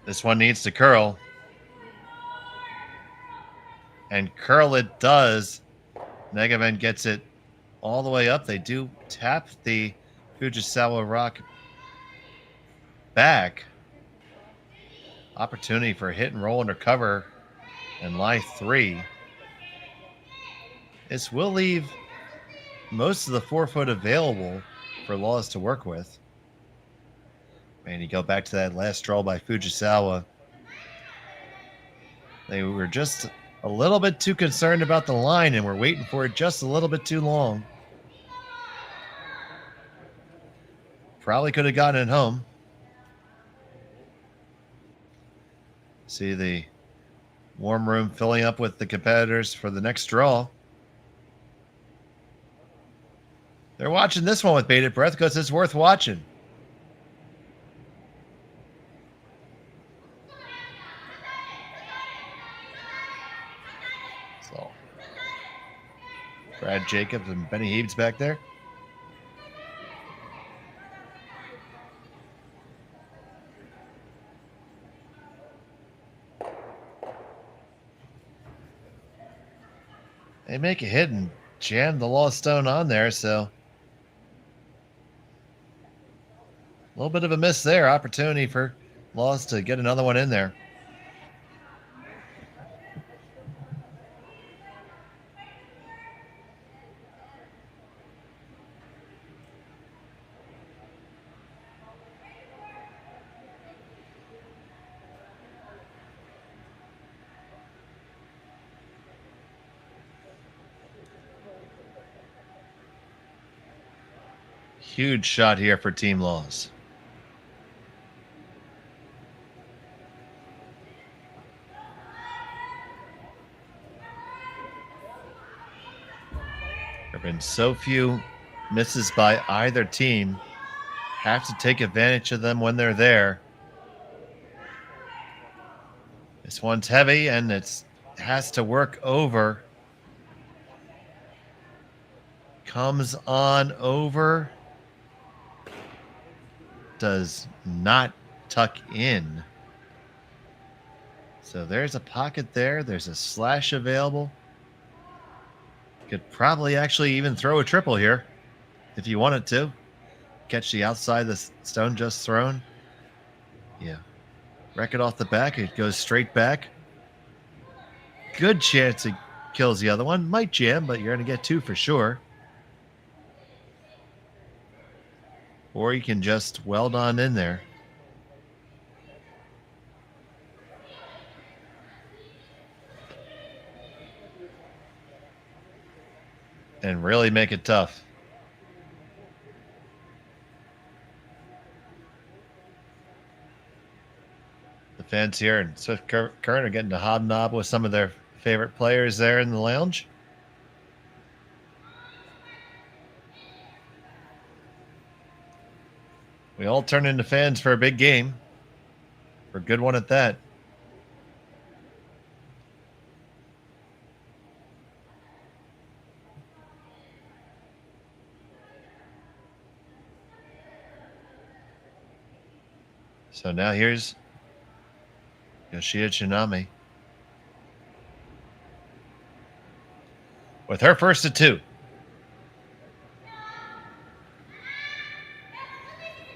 This one needs to curl. And curl it does. Negavan gets it all the way up. They do tap the Fujisawa rock back. Opportunity for a hit and roll under cover and lie 3. This will leave most of the 4-foot available for Laws to work with. And you go back to that last draw by Fujisawa. They were just a little bit too concerned about the line and were waiting for it just a little bit too long. Probably could have gotten it home. See the warm room filling up with the competitors for the next draw. They're watching this one with bated breath because it's worth watching. So, Brad Jacobs and Benny Heaves back there. They make a hit and jam the Lost Stone on there, so a little bit of a miss there. Opportunity for Lost to get another one in there. Huge shot here for Team Laws. There have been so few misses by either team. Have to take advantage of them when they're there. This one's heavy and it has to work over. Comes on over. Does not tuck in. So there's a pocket there. There's a slash available. Could probably actually even throw a triple here if you wanted to. Catch the outside of the stone just thrown. Yeah. Wreck it off the back. It goes straight back. Good chance it kills the other one. Might jam, but you're going to get 2 for sure. Or you can just weld on in there. And really make it tough. The fans here in Swift Current are getting to hobnob with some of their favorite players there in the lounge. We all turn into fans for a big game. For a good one at that. So now here's Yoshida Tsunami with her first to 2.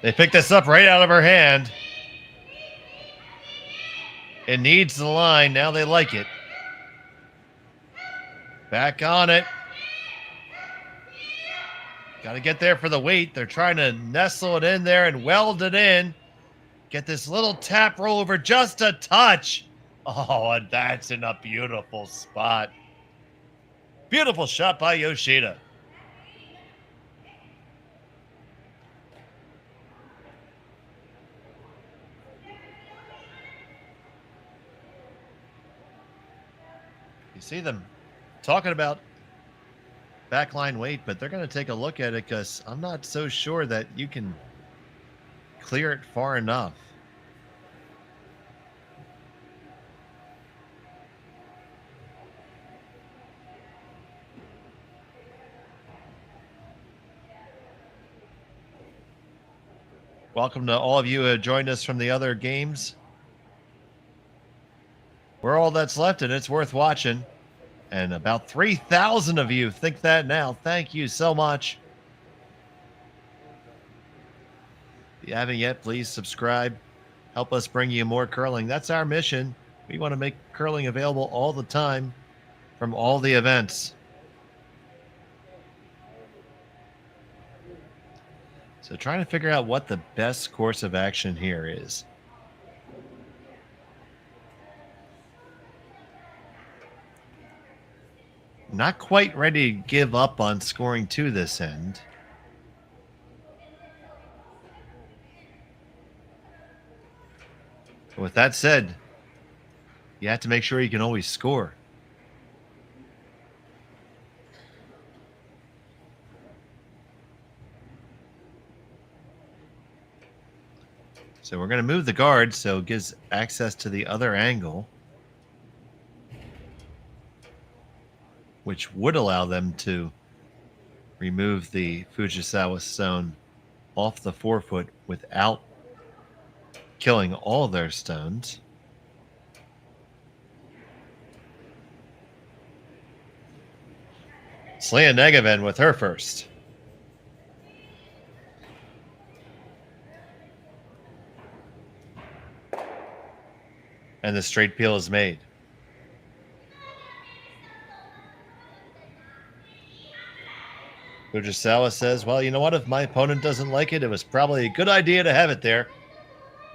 They picked this up right out of her hand. It needs the line. Now they like it. Back on it. Got to get there for the weight. They're trying to nestle it in there and weld it in. Get this little tap roll over just a touch. Oh, and that's in a beautiful spot. Beautiful shot by Yoshida. You see them talking about backline weight, but they're going to take a look at it because I'm not so sure that you can clear it far enough. Welcome to all of you who have joined us from the other games. We're all that's left, and it's worth watching. And about 3,000 of you think that now. Thank you so much. If you haven't yet, please subscribe. Help us bring you more curling. That's our mission. We want to make curling available all the time from all the events. So trying to figure out what the best course of action here is. Not quite ready to give up on scoring 2 this end. But with that said, you have to make sure you can always score. So we're going to move the guard so it gives access to the other angle, which would allow them to remove the Fujisawa stone off the forefoot without killing all their stones. Slea Negaven with her first. And the straight peel is made. Fujisawa says, well, you know what? If my opponent doesn't like it, it was probably a good idea to have it there.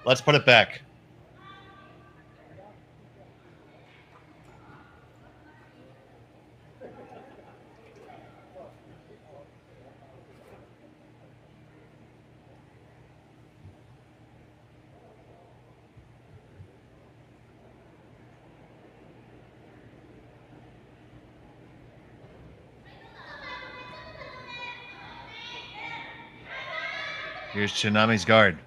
Let's put it back. Here's Tsunami's guard.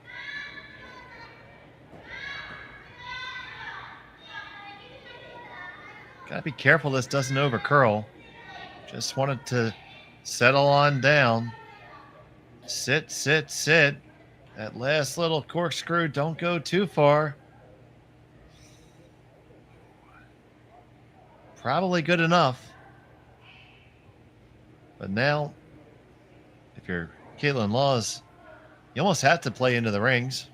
Gotta be careful this doesn't overcurl. Just wanted to settle on down. Sit, sit, sit. That last little corkscrew, don't go too far. Probably good enough. But now, if you're Kaitlyn Laws, you almost have to play into the rings.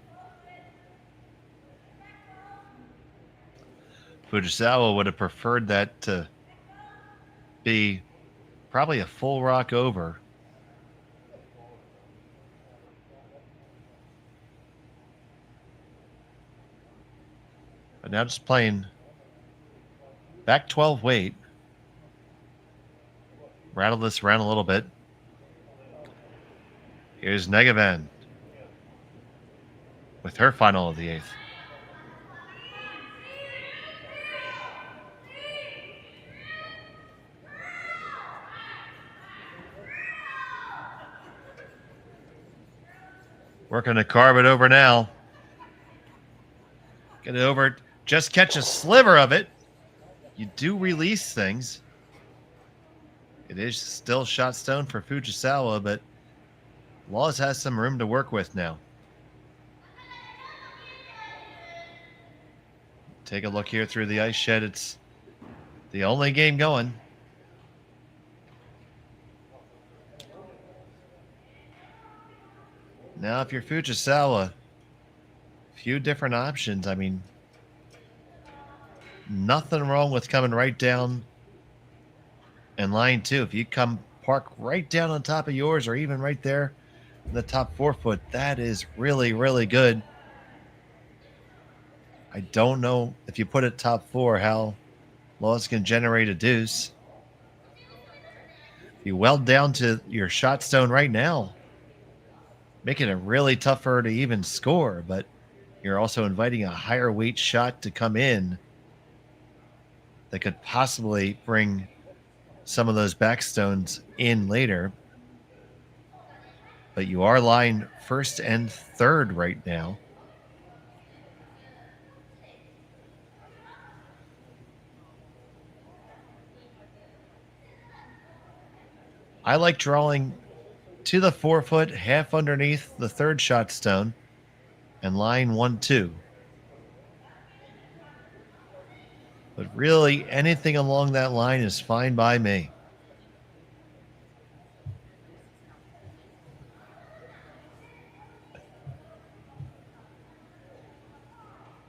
Fujisawa would have preferred that to be probably a full rock over. But now just playing back 12 weight. Rattle this around a little bit. Here's Negaven with her final of the 8th. Working to carve it over now. Get it over. Just catch a sliver of it. You do release things. It is still shot stone for Fujisawa, but Laws has some room to work with now. Take a look here through the ice shed. It's the only game going. Now, if you're Fujisawa, few different options. I mean, nothing wrong with coming right down in line 2. If you come park right down on top of yours or even right there in the top 4 foot, that is really, really good. I don't know if you put it top 4 how Laws can generate a deuce. If you weld down to your shot stone right now, making it really tough for her to even score, but you're also inviting a higher weight shot to come in that could possibly bring some of those backstones in later. But you are lying 1st and 3rd right now. I like drawing to the 4 foot, half underneath the 3rd shot stone, and line 1-2. But really, anything along that line is fine by me.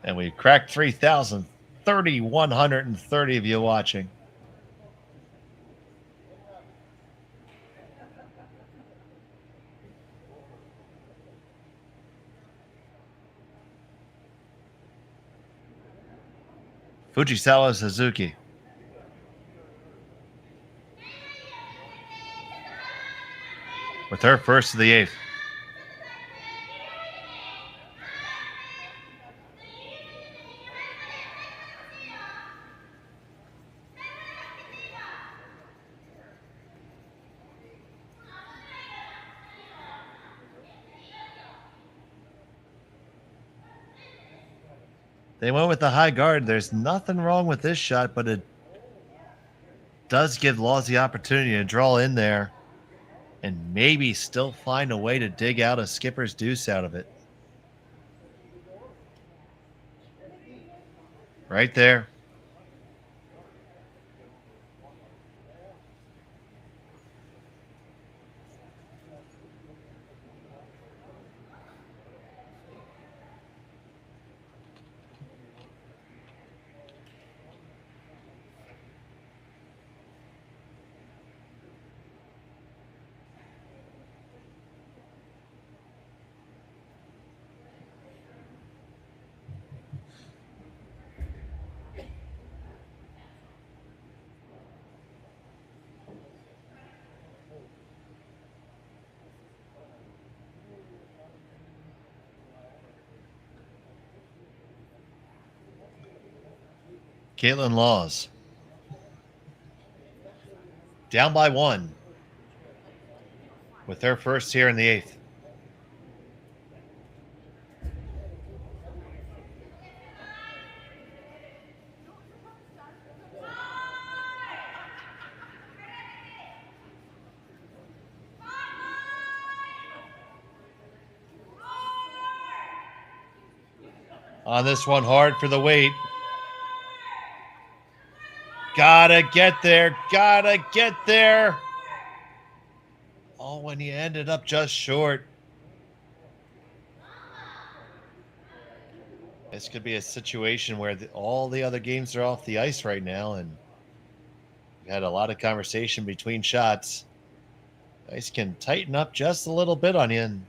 And we cracked 3,000, 3,130 of you watching. Fujisawa Suzuki. With her first of the 8th. They went with the high guard. There's nothing wrong with this shot, but it does give Laws the opportunity to draw in there and maybe still find a way to dig out a skipper's deuce out of it. Right there. Kaitlyn Laws. Down by 1. With her first here in the 8th. On this one, hard for the weight. Gotta get there. Gotta get there. Oh, when you ended up just short. This could be a situation where all the other games are off the ice right now, and we had a lot of conversation between shots. Ice can tighten up just a little bit on you, and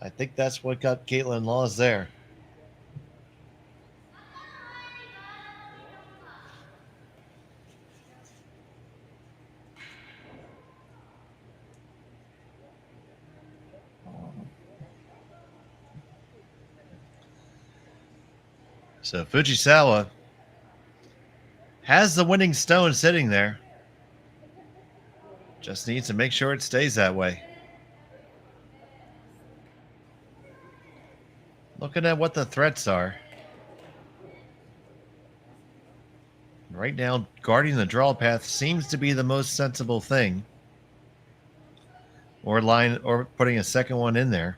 I think that's what got Kaitlyn Laws there. So Fujisawa has the winning stone sitting there. Just needs to make sure it stays that way. Looking at what the threats are. Right now, guarding the draw path seems to be the most sensible thing. Or putting a second one in there.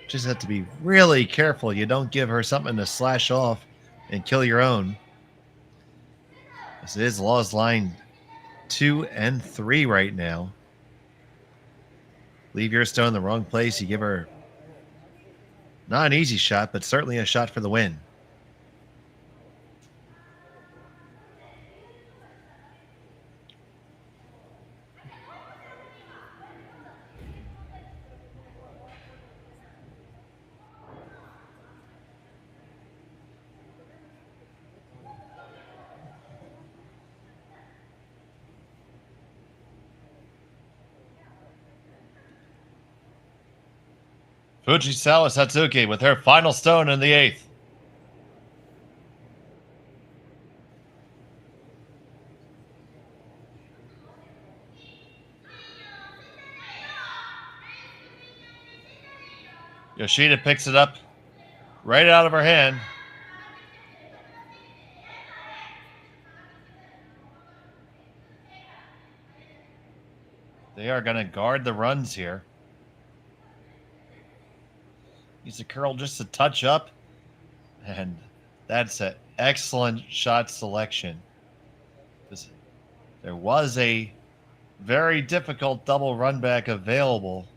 Just have to be really careful you don't give her something to slash off and kill your own. This is Law's line 2 and 3 right now. Leave your stone in the wrong place. You give her not an easy shot, but certainly a shot for the win. Fujisawa Satsuki with her final stone in the 8th. Yoshida picks it up right out of her hand. They are going to guard the runs here. Use the curl just a touch up, and that's an excellent shot selection. There was a very difficult double run back available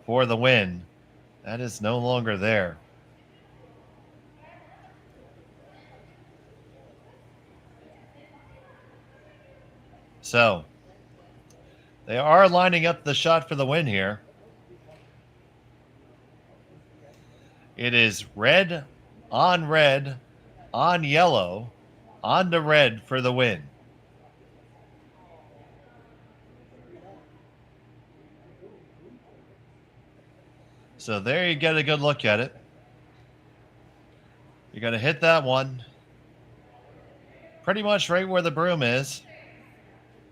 for the win. That is no longer there. So, they are lining up the shot for the win here. It is red, on yellow, on to red for the win. So there you get a good look at it. You're going to hit that one pretty much right where the broom is.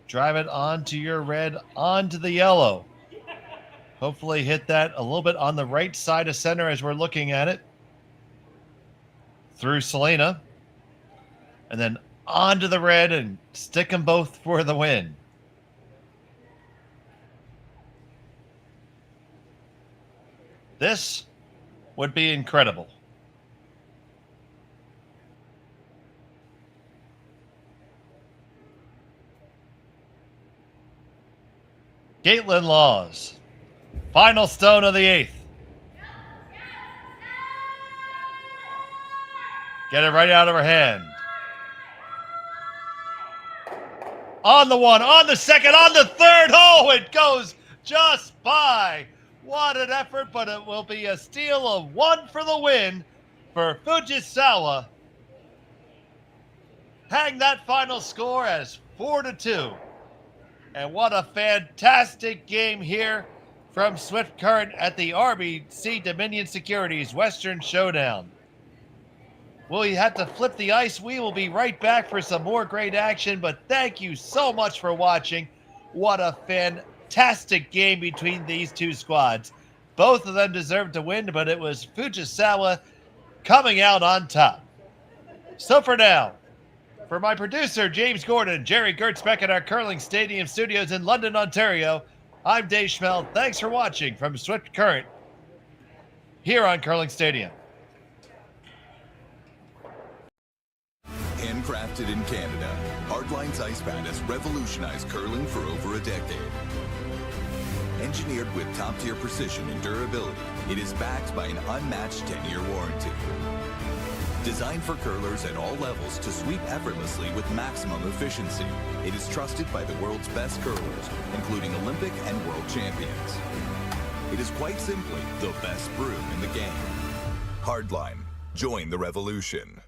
Drive it onto your red, onto the yellow. Hopefully hit that a little bit on the right side of center as we're looking at it. Through Selena. And then onto the red and stick them both for the win. This would be incredible. Kaitlyn Laws. Final stone of the 8th. Get it right out of her hand. On the 1, on the 2nd, on the 3rd. Oh, it goes just by. What an effort, but it will be a steal of 1 for the win for Fujisawa. Hang that final score as 4-2. And what a fantastic game here from Swift Current at the RBC Dominion Securities Western Showdown. Will you have to flip the ice? We will be right back for some more great action, but thank you so much for watching. What a fantastic game between these two squads. Both of them deserved to win, but it was Fujisawa coming out on top. So for now, for my producer, James Gordon, Jerry Gertzbeck at our Curling Stadium studios in London, Ontario, I'm Dave Schmel. Thanks for watching from Swift Current here on Curling Stadium. Handcrafted in Canada, Hardline's Ice Pad has revolutionized curling for over a decade. Engineered with top-tier precision and durability, it is backed by an unmatched 10-year warranty. Designed for curlers at all levels to sweep effortlessly with maximum efficiency, it is trusted by the world's best curlers, including Olympic and world champions. It is quite simply the best broom in the game. Hardline, join the revolution.